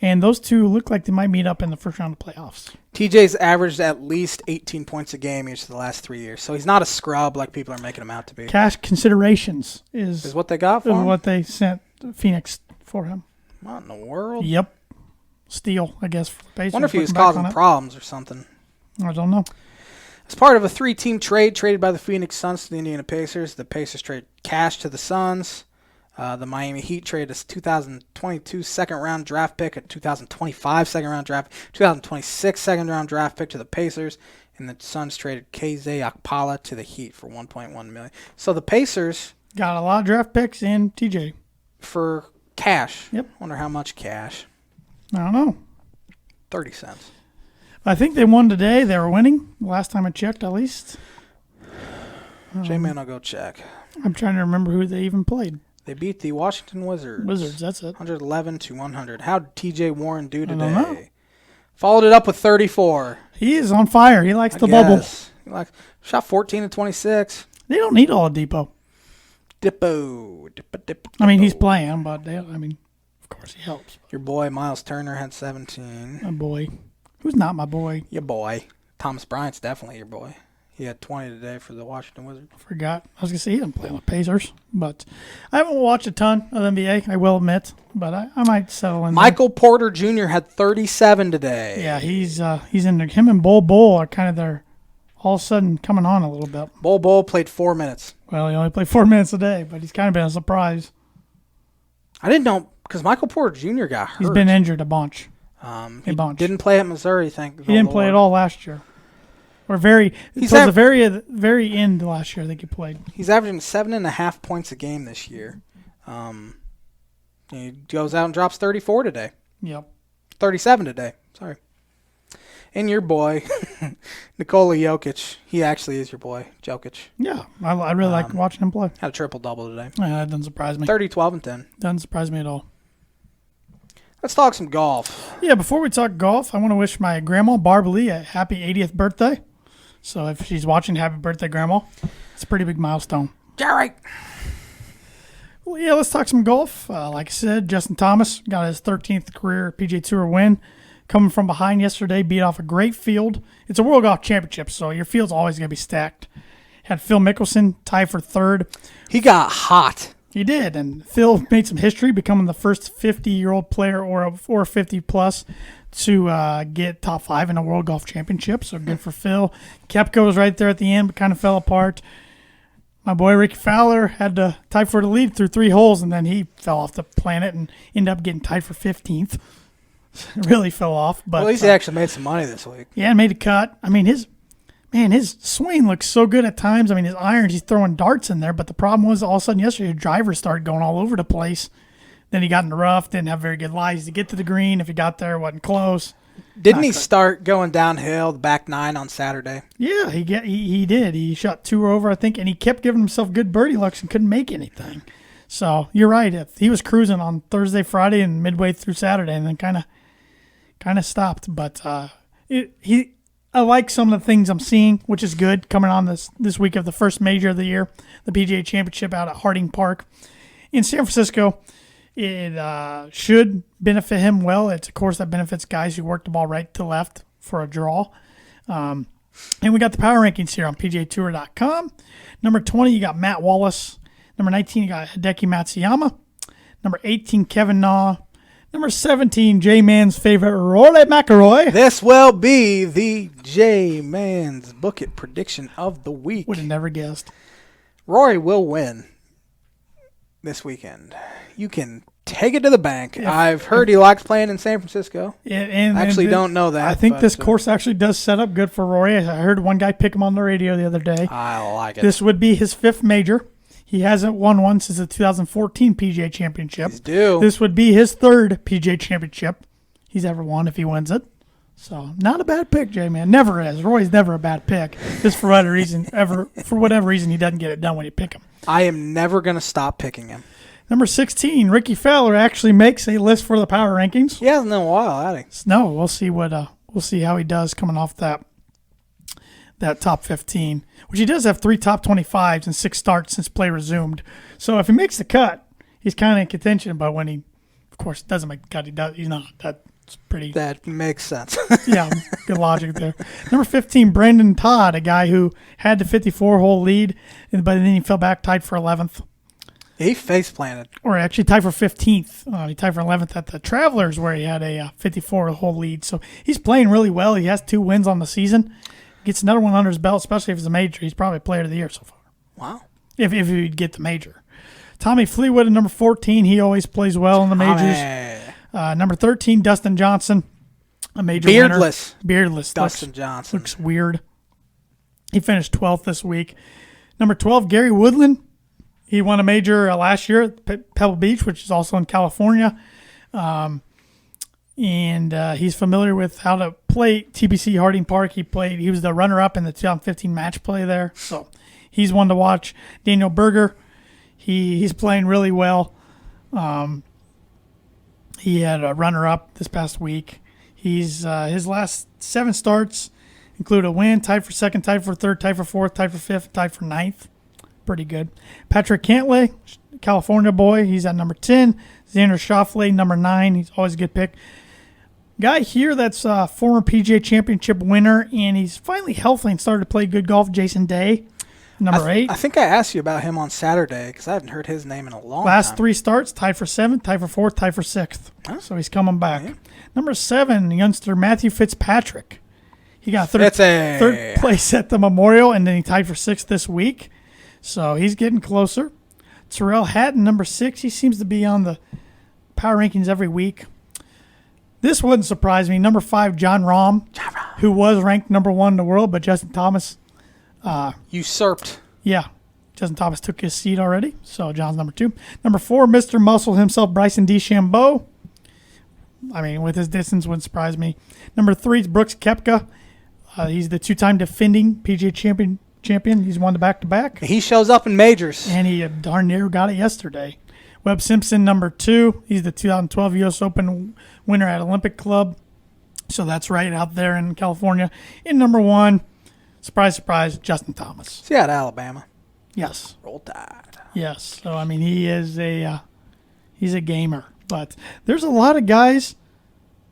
And those two look like they might meet up in the first round of playoffs.
TJ's averaged at least 18 points a game each of the last 3 years, so he's not a scrub like people are making him out to be.
Cash considerations is
what they got for him?
What they sent Phoenix for him.
What in the world?
Yep. Steal, I guess, for the Pacers.
Wonder if he was causing problems or something.
I don't know.
As part of a 3-team trade traded by the Phoenix Suns to the Indiana Pacers, the Pacers traded Cash to the Suns. The Miami Heat traded a 2022 second-round draft pick, a 2025 second-round draft, 2026 second-round draft pick to the Pacers, and the Suns traded KZ Okpala to the Heat for $1.1 million. So the Pacers
got a lot of draft picks in TJ
for cash.
Yep.
Wonder how much cash.
I don't know.
30 cents.
I think they won today. They were winning. Last time I checked, at least.
J-Man, I'll go check.
I'm trying to remember who they even played.
They beat the Washington Wizards.
Wizards, that's it.
111-100. How did T.J. Warren do today?
I don't know.
Followed it up with 34.
He is on fire. He likes the bubble.
He shot 14 of 26.
They don't need Oladipo.
Dippo.
I mean, he's playing, but of course he helps.
Your boy Miles Turner had 17.
My boy. Who's not my boy?
Your boy. Thomas Bryant's definitely your boy. He had 20 today for the Washington Wizards.
I forgot. I was going to say he didn't play on the Pacers, but I haven't watched a ton of NBA, I will admit, but I might settle in.
Michael Porter Jr. had 37 today.
Yeah, he's in there. Him and Bull are kind of there all of a sudden coming on a little bit.
Bull played 4 minutes.
Well, he only played 4 minutes a day, but he's kind of been a surprise.
I didn't know because Michael Porter Jr. got hurt.
He's been injured a bunch.
He didn't play at Missouri, thank God.
He didn't play at all last year. Or the very end of last year, I think he played.
He's averaging 7.5 points a game this year. He goes out and drops 34 today.
Yep.
37 today. Sorry. And your boy, Nikola Jokic. He actually is your boy, Jokic.
Yeah, I really like watching him play.
Had a triple-double today.
Yeah, that doesn't surprise me.
30, 12, and 10.
Doesn't surprise me at all.
Let's talk some golf.
Yeah, before we talk golf, I want to wish my grandma, Barb Lee, a happy 80th birthday. So if she's watching, happy birthday, Grandma. It's a pretty big milestone.
Jerry!
Well, yeah, let's talk some golf. Like I said, Justin Thomas got his 13th career PGA Tour win. Coming from behind yesterday, beat off a great field. It's a World Golf Championship, so your field's always going to be stacked. Had Phil Mickelson tie for third.
He got hot.
He did, and Phil made some history, becoming the first 50-year-old player or 50-plus to get top 5 in a World Golf Championship, so good for Phil. Koepka was right there at the end, but kind of fell apart. My boy Ricky Fowler had to tie for the lead through 3 holes, and then he fell off the planet and ended up getting tied for 15th. Really fell off. But
at least he actually made some money this week.
Yeah, made a cut. I mean, his swing looks so good at times. I mean, his irons, he's throwing darts in there, but the problem was all of a sudden yesterday, his driver started going all over the place. Then he got in the rough, didn't have very good lies to get to the green. If he got there, it wasn't close.
Didn't he start going downhill the back 9 on Saturday?
Yeah, he did. He shot 2 over, I think, and he kept giving himself good birdie looks and couldn't make anything. So you're right. He was cruising on Thursday, Friday, and midway through Saturday, and then kind of stopped. But I like some of the things I'm seeing, which is good, coming on this week of the first major of the year, the PGA Championship out at Harding Park in San Francisco. It should benefit him well. It's a course that benefits guys who work the ball right to left for a draw. And we got the power rankings here on PGAtour.com. Number 20, you got Matt Wallace. Number 19, you got Hideki Matsuyama. Number 18, Kevin Na. Number 17, J-Man's favorite, Rory McIlroy.
This will be the J-Man's Book It prediction of the week.
Would have never guessed.
Rory will win this weekend. You can take it to the bank. I've heard he likes playing in San Francisco. I don't know that.
I think this course actually does set up good for Rory. I heard one guy pick him on the radio the other day.
I like it.
This would be his 5th major. He hasn't won one since the 2014 PGA Championship.
He's due.
This would be his 3rd PGA Championship he's ever won if he wins it. So not a bad pick, J-Man. Never is. Roy's never a bad pick. Just for whatever reason, he doesn't get it done when you pick him.
I am never going to stop picking him.
Number 16, Ricky Fowler actually makes a list for the power rankings.
He hasn't in a while, has he?
No, we'll see how he does coming off that top 15, which he does have 3 top 25s and 6 starts since play resumed. So if he makes the cut, he's kind of in contention. But when he, of course, doesn't make the cut, he's not. It's pretty.
That makes sense.
Yeah, good logic there. Number 15, Brandon Todd, a guy who had the 54-hole lead, but then he fell back, tied for 11th.
He face planted.
Or actually tied for 15th. He tied for 11th at the Travelers, where he had a 54-hole lead. So he's playing really well. He has 2 wins on the season. Gets another one under his belt, especially if it's a major. He's probably player of the year so far.
Wow.
If he'd get the major. Tommy Fleetwood at number 14. He always plays well in the majors. Number 13, Dustin Johnson, a major
Beardless.
winner. Beardless.
Dustin Johnson.
Looks weird. He finished 12th this week. Number 12, Gary Woodland. He won a major last year at Pebble Beach, which is also in California. And he's familiar with how to play TPC Harding Park. He was the runner-up in the 2015 match play there. So he's one to watch. Daniel Berger, he's playing really well. He had a runner-up this past week. His last 7 starts include a win, tied for second, tied for third, tied for fourth, tied for fifth, tied for ninth. Pretty good. Patrick Cantlay, California boy, he's at number 10. Xander Schauffele, number 9. He's always a good pick. Guy here that's a former PGA Championship winner, and he's finally healthy and started to play good golf, Jason Day, number 8.
I think I asked you about him on Saturday because I haven't heard his name in a long time.
Last 3 starts, tied for 7th, tied for 4th, tied for 6th. Huh? So he's coming back. Yeah. Number 7, youngster Matthew Fitzpatrick. He got third place at the Memorial, and then he tied for 6th this week. So he's getting closer. Terrell Hatton, number 6. He seems to be on the power rankings every week. This wouldn't surprise me. Number 5, John Rahm, who was ranked number 1 in the world, but Justin Thomas
usurped.
Yeah. Justin Thomas took his seat already, so John's number 2. Number 4, Mr. Muscle himself, Bryson DeChambeau. I mean, with his distance, wouldn't surprise me. Number 3 is Brooks Koepka. He's the 2-time defending PGA champion. He's won the back-to-back.
He shows up in majors.
And he darn near got it yesterday. Webb Simpson, number 2. He's the 2012 U.S. Open winner at Olympic Club. So that's right out there in California. And number 1, surprise, surprise, Justin Thomas.
See at Alabama.
Yes.
Roll Tide.
Yes. So, I mean, he is he's a gamer. But there's a lot of guys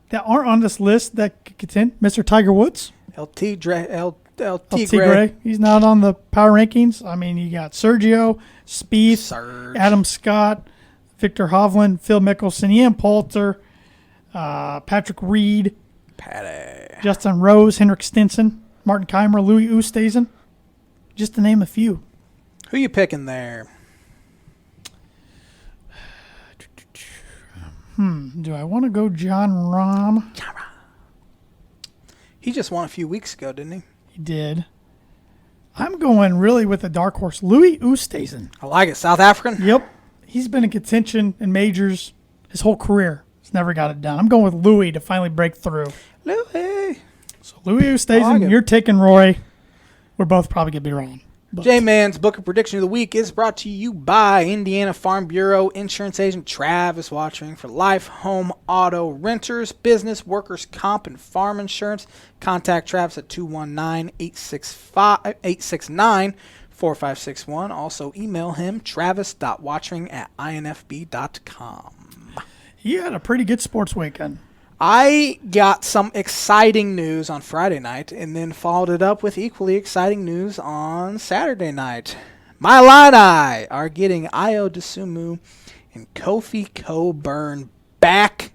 that aren't on this list that could contend. Mr. Tiger Woods.
LT
Gray. He's not on the power rankings. I mean, you got Sergio, Spieth, Adam Scott, Victor Hovland, Phil Mickelson, Ian Poulter, Patrick Reed, Justin Rose, Henrik Stenson, Martin Keimer, Louis Oosthuizen, just to name a few.
Who you picking there?
Do I want to go John Rahm?
He just won a few weeks ago, didn't he?
He did. I'm going really with a dark horse, Louis Oosthuizen.
I like it. South African?
Yep. He's been in contention in majors his whole career. He's never got it done. I'm going with Louis to finally break through.
Louis.
So Louis Oosthuizen, you're taking Roy. We're both probably going to be wrong.
J-Man's Book of Prediction of the Week is brought to you by Indiana Farm Bureau insurance agent Travis Wottring for life, home, auto, renters, business, workers' comp, and farm insurance. Contact Travis at 219-869-4561. Also email him, travis.wottring@infb.com.
He had a pretty good sports weekend.
I got some exciting news on Friday night and then followed it up with equally exciting news on Saturday night. My Illini are getting Io DeSumo and Kofi Cockburn back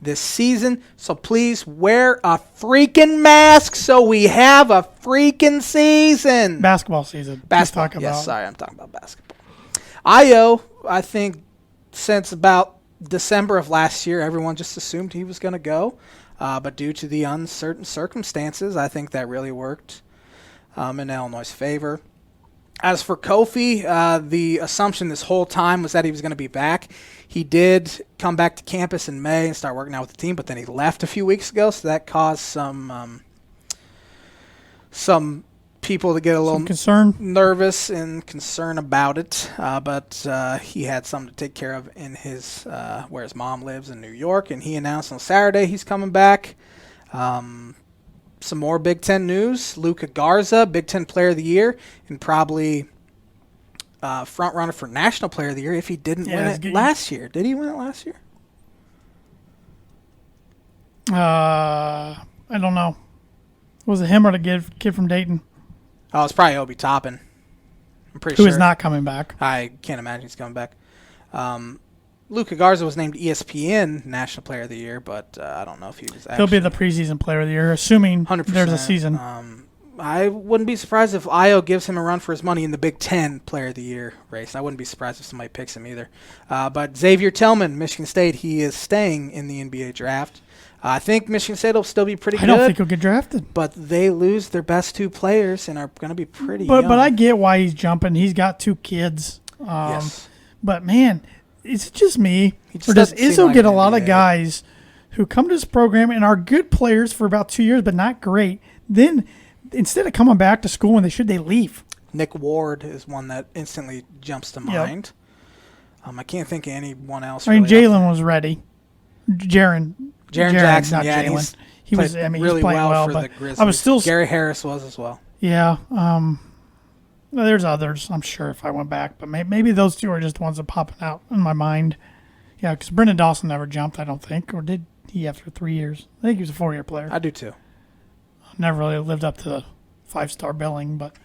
this season. So please wear a freaking mask so we have a freaking season.
Basketball season.
Basketball. Yes, sorry, I'm talking about basketball. Io, I think since about December of last year, everyone just assumed he was going to go. But due to the uncertain circumstances, I think that really worked in Illinois' favor. As for Kofi, the assumption this whole time was that he was going to be back. He did come back to campus in May and start working out with the team, but then he left a few weeks ago, so that caused some people to get a little nervous and concerned about it. But he had something to take care of in his where his mom lives in New York, and he announced on Saturday he's coming back. Some more Big Ten news. Luka Garza, Big Ten Player of the Year, and probably front runner for National Player of the Year if he didn't win it last year. Did he win it last year?
I don't know. Was it him or the kid from Dayton?
Oh, it's probably Obi Toppin. I'm pretty
Who
sure.
is not coming back.
I can't imagine he's coming back. Luka Garza was named ESPN National Player of the Year, but I don't know if he was actually.
He'll be the preseason player of the year, assuming
100%.
There's a season.
I wouldn't be surprised if Io gives him a run for his money in the Big Ten Player of the Year race. I wouldn't be surprised if somebody picks him either. But Xavier Tillman, Michigan State, he is staying in the NBA draft. I think Michigan State will still be pretty good.
I don't think he'll get drafted.
But they lose their best 2 players and are going to be pretty
young. But I get why he's jumping. He's got 2 kids.
Yes.
But, man, is it just me? Or does Izzo get a lot of guys who come to this program and are good players for about 2 years but not great? Then instead of coming back to school when they should, they leave.
Nick Ward is one that instantly jumps to mind. Yep. I can't think of anyone else.
I mean, Jalen was ready. Jaren
Jackson, yeah,
he was
really well for the Grizzlies.
I was still
Gary Harris was as well.
Yeah, there's others, I'm sure, if I went back, but maybe those 2 are just the ones that popping out in my mind. Yeah, because Brendan Dawson never jumped, I don't think, or did he after 3 years? I think he was a 4-year player.
I do too.
Never really lived up to the 5-star billing, but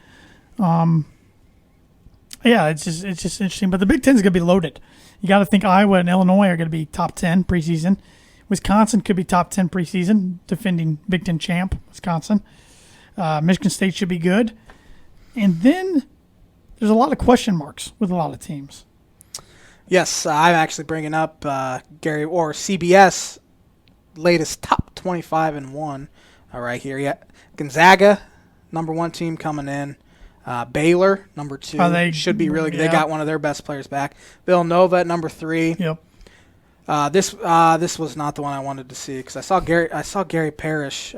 yeah, it's just interesting. But the Big Ten is going to be loaded. You got to think Iowa and Illinois are going to be top 10 preseason. Wisconsin could be top 10 preseason, defending Big Ten champ, Wisconsin. Michigan State should be good. And then there's a lot of question marks with a lot of teams.
Yes, I'm actually bringing up CBS latest top 25 and 1 right here. Yeah, Gonzaga, number 1 team coming in. Baylor, number 2, they should be really good. Yeah. They got one of their best players back. Villanova at number 3.
Yep.
This was not the one I wanted to see because I saw Gary Parrish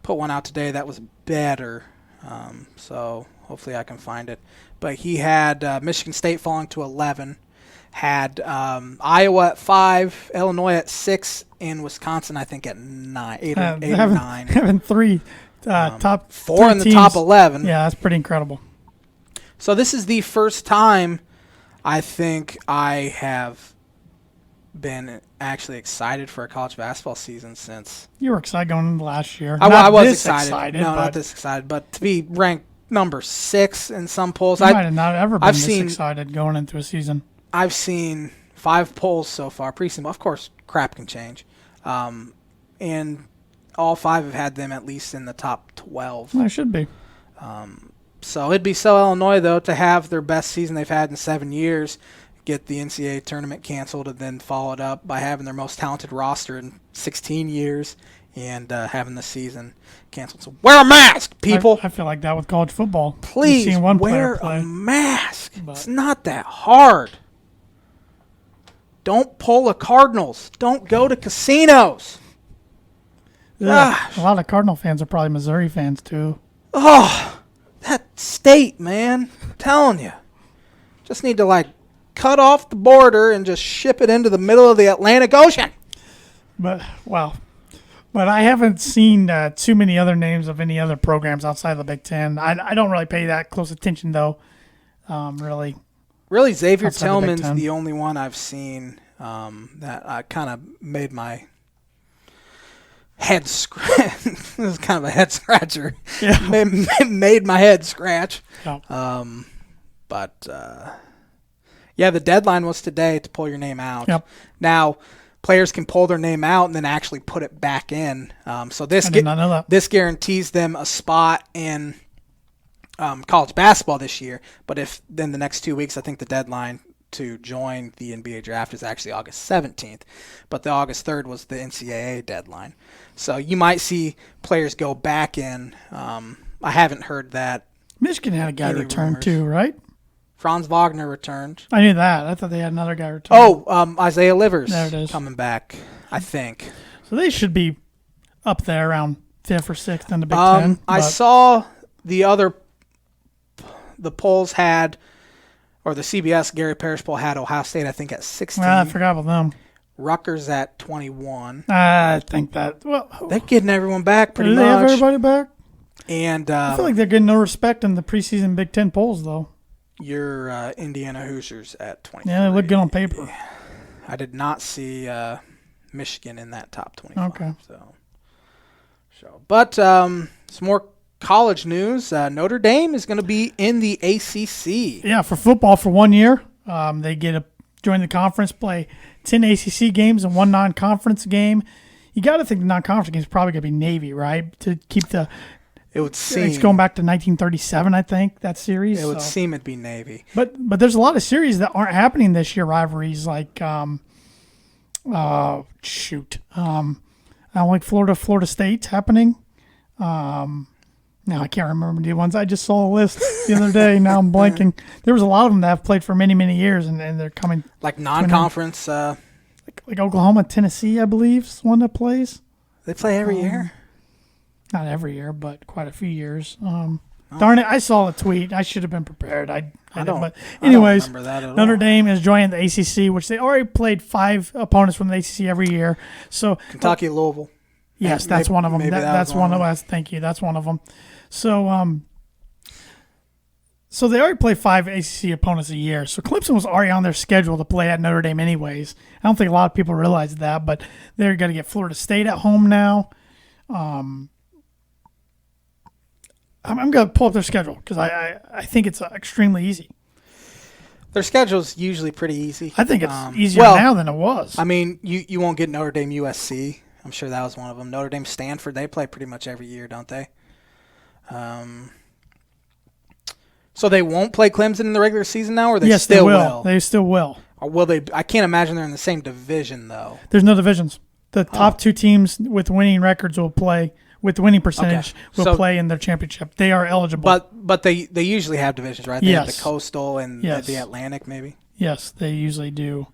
put one out today that was better. So hopefully I can find it. But he had Michigan State falling to 11, had Iowa at 5, Illinois at 6, and Wisconsin I think at 9, 8 or 9.
Having 3 top
4 in the
teams.
top 11.
Yeah, that's pretty incredible.
So this is the first time I think I have been actually excited for a college basketball season since.
You were excited going into last year.
I was excited. No, not this excited. But to be ranked number 6 in some polls.
I might have not ever been this excited going into a season.
I've seen 5 polls so far. Preseason, of course, crap can change. And all 5 have had them at least in the top 12.
Well, it should be.
So it'd be Illinois, though, to have their best season they've had in 7 years, get the NCAA tournament canceled, and then follow it up by having their most talented roster in 16 years and having the season canceled. So wear a mask, people.
I feel like that with college football.
Please wear a mask. It's not that hard. Don't pull a Cardinals. Don't go to casinos.
Yeah, a lot of Cardinal fans are probably Missouri fans, too.
Oh, that state, man. I'm telling you. Just need to, cut off the border and just ship it into the middle of the Atlantic Ocean.
But I haven't seen too many other names of any other programs outside of the Big Ten. I don't really pay that close attention, though, really.
Really, Xavier Tillman's the only one I've seen that I kind of made my head scratch. It was kind of a head scratcher. Yeah. made my head scratch.
Yeah.
Yeah, the deadline was today to pull your name out.
Yep.
Now, players can pull their name out and then actually put it back in. So this guarantees them a spot in college basketball this year. But if then the next 2 weeks, I think the deadline to join the NBA draft is actually August 17th. But the August 3rd was the NCAA deadline. So you might see players go back in. I haven't heard that.
Michigan had a guy return too, right?
Franz Wagner returned.
I knew that. I thought they had another guy return.
Oh, Isaiah Livers coming back, I think.
So they should be up there around 5th or 6th in the Big Ten.
I saw the polls had, or the CBS Gary Parrish poll had Ohio State, I think, at 16.
I forgot about them.
Rutgers at 21.
I think that. Well,
they're getting everyone back pretty much.
Do they have everybody back?
And
I feel like they're getting no respect in the preseason Big Ten polls, though.
Your Indiana Hoosiers at 23.
Yeah, they look good on paper.
I did not see Michigan in that top 25.
Okay.
But some more college news. Notre Dame is going to be in the ACC.
Yeah, for football for 1 year. They get to join the conference, play 10 ACC games and 1 non-conference game. You got to think the non-conference game is probably going to be Navy, right? To keep the –
It would seem.
It's going back to 1937, I think, that series.
It would seem it'd be Navy.
But there's a lot of series that aren't happening this year, rivalries like I don't like Florida State's happening. Now I can't remember the ones. I just saw a list the other day. Now I'm blanking. There was a lot of them that have played for many, many years, and they're coming.
Like non-conference.
Like Oklahoma, Tennessee, I believe, is one that plays.
They play every year?
Not every year, but quite a few years. Darn it, I saw a tweet. I should have been prepared. I don't. But anyways,
remember that at
Notre
all.
Dame is joining the ACC, which they already played 5 opponents from the ACC every year. So
Kentucky, Louisville.
Yes, that's one of them. That's one of us. Thank you. That's one of them. So, so they already play 5 ACC opponents a year. So Clemson was already on their schedule to play at Notre Dame anyways. I don't think a lot of people realize that, but they're going to get Florida State at home now. I'm going to pull up their schedule because I think it's extremely easy.
Their schedule's usually pretty easy.
I think it's easier now than it was.
I mean, you won't get Notre Dame USC. I'm sure that was one of them. Notre Dame Stanford, they play pretty much every year, don't they? So they won't play Clemson in the regular season now, or they
yes,
still
they
will?
They still will.
Or will they? I can't imagine they're in the same division, though.
There's no divisions. The top 2 teams with winning records will play, with winning percentage, will play in their championship. They are eligible.
But they usually have divisions, right? They have the Coastal and the Atlantic, maybe?
Yes, they usually do.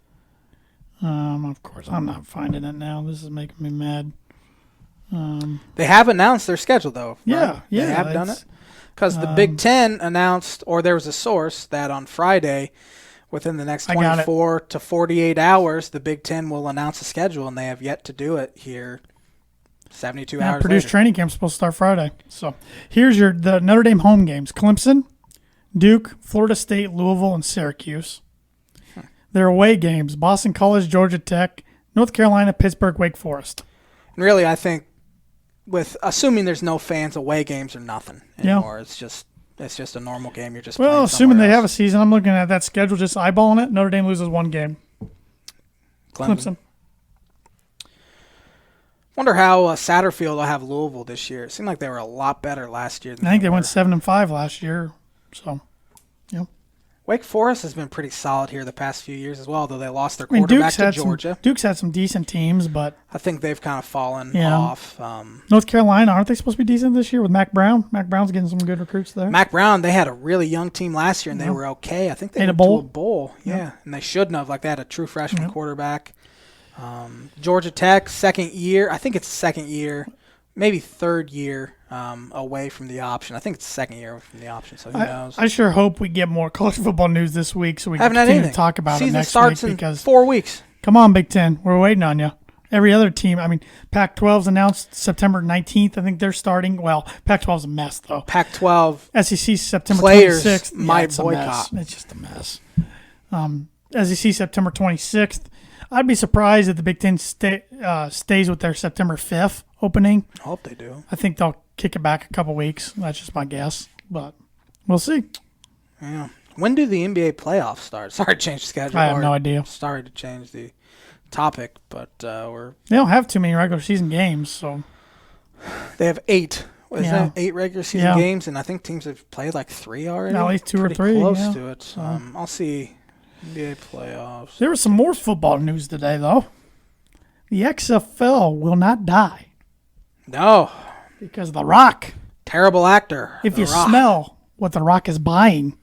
Of course, I'm not finding it now. This is making me mad.
They have announced their schedule, though. Right?
Yeah.
They have done it. Because the Big Ten announced, or there was a source, that on Friday, within the next 24 to 48 hours, the Big Ten will announce a schedule, and they have yet to do it here 72 hours
Purdue's
later.
training camp is supposed to start Friday. So here's the Notre Dame home games. Clemson, Duke, Florida State, Louisville, and Syracuse. Their away games, Boston College, Georgia Tech, North Carolina, Pittsburgh, Wake Forest.
And really, I think, with assuming there's no fans, away games are nothing anymore.
Yeah.
It's just a normal game. You're just
well, assuming they have a season. I'm looking at that schedule, just eyeballing it. Notre Dame loses 1 game. Clemson.
Wonder how Satterfield will have Louisville this year. It seemed like they were a lot better last year.
I think they went 7-5 last year. So, yeah.
Wake Forest has been pretty solid here the past few years as well, though they lost their quarterback to Georgia.
Duke's had some decent teams, but
I think they've kind of fallen off.
North Carolina, aren't they supposed to be decent this year with Mac Brown? Mac Brown's getting some good recruits there.
Mac Brown, they had a really young team last year, and they were okay. I think they went to a bowl. Yeah, and they shouldn't have. Like, they had a true freshman quarterback. Georgia Tech, second year. I think it's second year, maybe third year away from the option. I think it's second year from the option, so who knows?
I sure hope we get more college football news this week so we can continue to talk about it next
starts
week.
In
because
4 weeks.
Come on, Big Ten. We're waiting on you. Every other team, I mean, Pac-12's announced September 19th. I think they're starting. Well, Pac-12's a mess, though.
Pac-12
SEC September
players
26th.
might boycott.
It's just a mess. SEC September 26th. I'd be surprised if the Big Ten stays with their September 5th opening.
I hope they do.
I think they'll kick it back a couple weeks. That's just my guess, but we'll see.
Yeah. When do the NBA playoffs start? Sorry to change the schedule.
I have no idea.
Sorry to change the topic, but
they don't have too many regular season games, so
they have 8. Isn't it 8 regular season games? And I think teams have played like 3 already.
At least 2 or 3.
Close to it. I'll see NBA playoffs.
There was some more football news today, though. The XFL will not die.
No.
Because The Rock.
Terrible actor.
If you smell what The Rock is buying.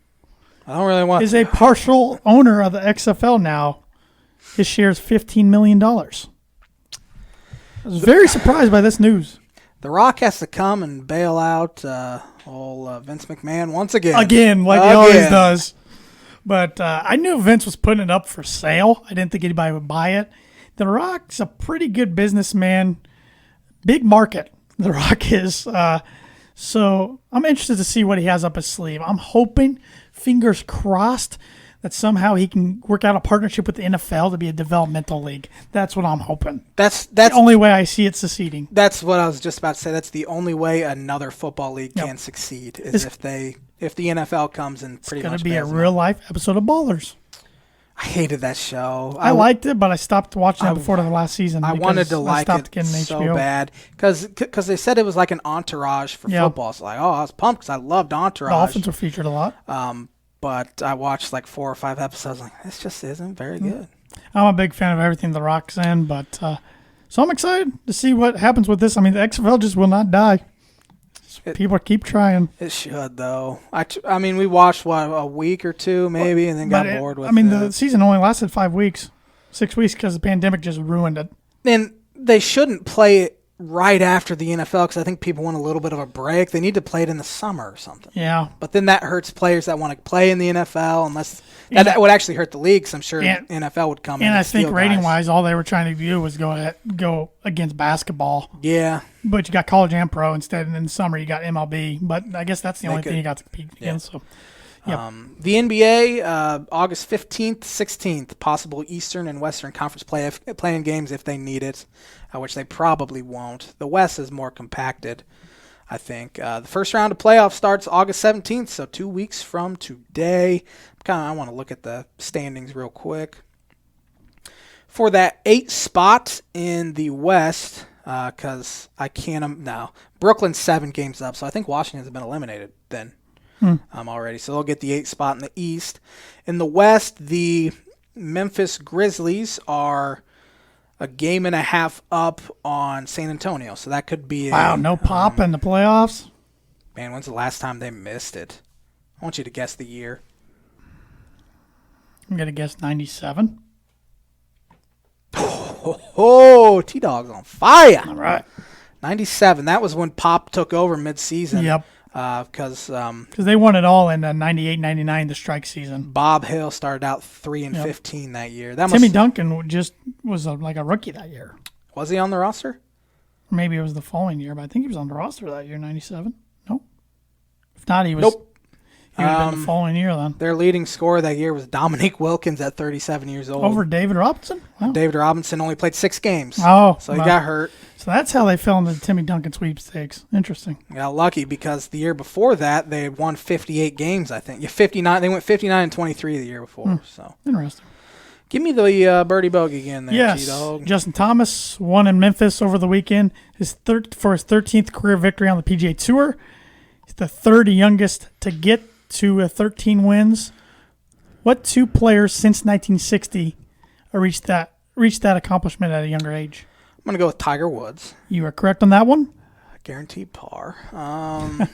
I don't really want
is a partial owner of the XFL now. His share is $15 million. I was very surprised by this news.
The Rock has to come and bail out old Vince McMahon once again.
Again, like he always does. But I knew Vince was putting it up for sale. I didn't think anybody would buy it. The Rock's a pretty good businessman. Big market, The Rock is. So I'm interested to see what he has up his sleeve. I'm hoping, fingers crossed, that somehow he can work out a partnership with the NFL to be a developmental league. That's what I'm hoping.
That's
the only way I see it succeeding.
That's what I was just about to say. That's the only way another football league can succeed is if the NFL comes and pretty much.
It's going to be a real life episode of Ballers.
I hated that show.
I liked it, but I stopped watching it before the last season.
I wanted to like it so bad because they said it was like an entourage for football. So I was pumped because I loved Entourage.
The Dolphins were featured a lot.
But I watched like 4 or 5 episodes. Like, this just isn't very good.
I'm a big fan of everything The Rock's in, but so I'm excited to see what happens with this. I mean, the XFL just will not die. People keep trying.
It should, though. I mean, we watched, a week or 2 maybe, and then got bored with it. I mean,
the season only lasted 5 weeks, 6 weeks, because the pandemic just ruined it.
And they shouldn't play it right after the NFL because I think people want a little bit of a break. They need to play it in the summer or something.
Yeah.
But then that hurts players that want to play in the NFL unless that would actually hurt the league because I'm sure NFL would come in.
And I think rating-wise, all they were trying to do was go against basketball.
Yeah.
But you got college and pro instead, and in the summer you got MLB. But I guess that's the only thing you got to compete against. So. Yep.
The NBA, August 15th, 16th, possible Eastern and Western Conference playing games if they need it, which they probably won't. The West is more compacted, I think. The first round of playoffs starts August 17th, so 2 weeks from today. I want to look at the standings real quick. For that 8th spot in the West, because I can't now. Brooklyn's 7 games up, so I think Washington's been eliminated then. Already. So they'll get the 8th spot in the East. In the West, the Memphis Grizzlies are a game and a half up on San Antonio. So that could be
no pop in the playoffs.
Man, when's the last time they missed it? I want you to guess the year.
I'm going to guess 97.
T-Dog's on fire.
All right.
97. That was when Pop took over mid-season.
Yep.
Because
they won it all in 98, 99, the strike season.
Bob Hill started out 3-15 that year.
Timmy Duncan just was like a rookie that year.
Was he on the roster?
Or maybe it was the following year, but I think he was on the roster that year, 97. Nope. If not, he was.
Nope.
He would have been the following year then.
Their leading scorer that year was Dominique Wilkins at 37 years old.
Over David Robinson?
Wow. David Robinson only played 6 games.
Oh.
So he got hurt.
So that's how they fell into the Timmy Duncan sweepstakes. Interesting.
Got lucky because the year before that, they had won 58 games, I think. 59. They went 59-23 the year before. So
interesting.
Give me the Birdie Bogey again there,
yes.
G-Dog.
Justin Thomas won in Memphis over the weekend for his 13th career victory on the PGA Tour. He's the 3rd youngest to get to 13 wins. What 2 players since 1960 reached that accomplishment at a younger age?
I'm going to go with Tiger Woods.
You are correct on that one.
Guaranteed par. Can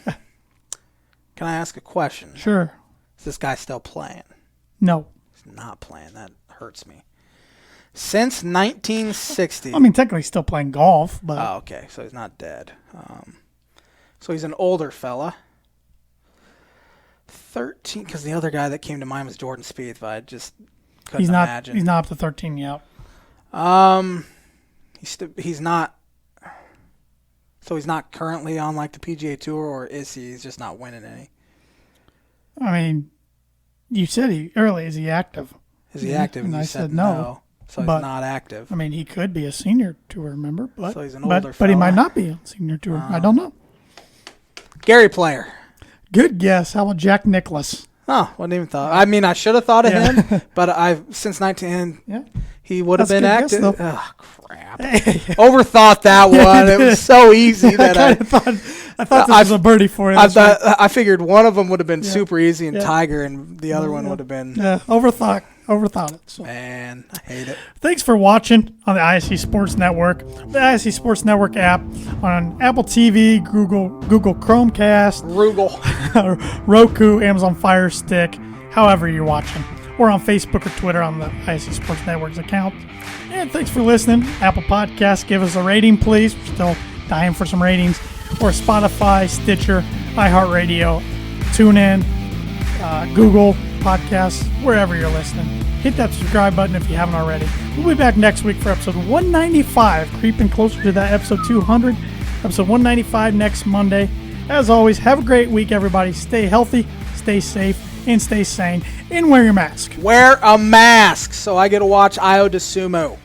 I ask a question?
Sure.
Is this guy still playing?
No.
He's not playing. That hurts me. Since 1960.
I mean, technically still playing golf, but.
Oh, okay. So he's not dead. So he's an older fella. 13, because the other guy that came to mind was Jordan Spieth, but I just couldn't imagine.
He's not up to 13 yet.
He's not. So he's not currently on like the PGA Tour, or is he? He's just not winning any.
I mean, you said is he active?
Is he active?
And
you
I said no.
So he's not active.
I mean, he could be a senior tour member, but
so he's an older
but he might not be a senior tour. I don't know.
Gary Player.
Good guess. How about Jack Nicklaus?
Oh, wasn't even thought. I mean, I should have thought of him, but since 19, he would have been active. Oh, crap! Overthought that one. It was so easy that
I thought this was a birdie for you.
I figured one of them would have been super easy and Tiger, and the other one would have been.
Yeah, overthought it. So.
Man, I hate it.
Thanks for watching on the ISC Sports Network, the ISC Sports Network app on Apple TV, Google Chromecast, Roku, Amazon Fire Stick, however you're watching, or on Facebook or Twitter on the ISC Sports Network's account. And thanks for listening. Apple Podcasts, give us a rating, please. We're still dying for some ratings. Or Spotify, Stitcher, iHeartRadio, TuneIn, Google Podcasts, wherever you're listening. Hit that subscribe button if you haven't already. We'll be back next week for episode 195, creeping closer to that episode 200. Episode 195 next Monday. As always, have a great week, everybody. Stay healthy, stay safe, and stay sane, and wear your mask.
Wear a mask so I get to watch Io DeSumo.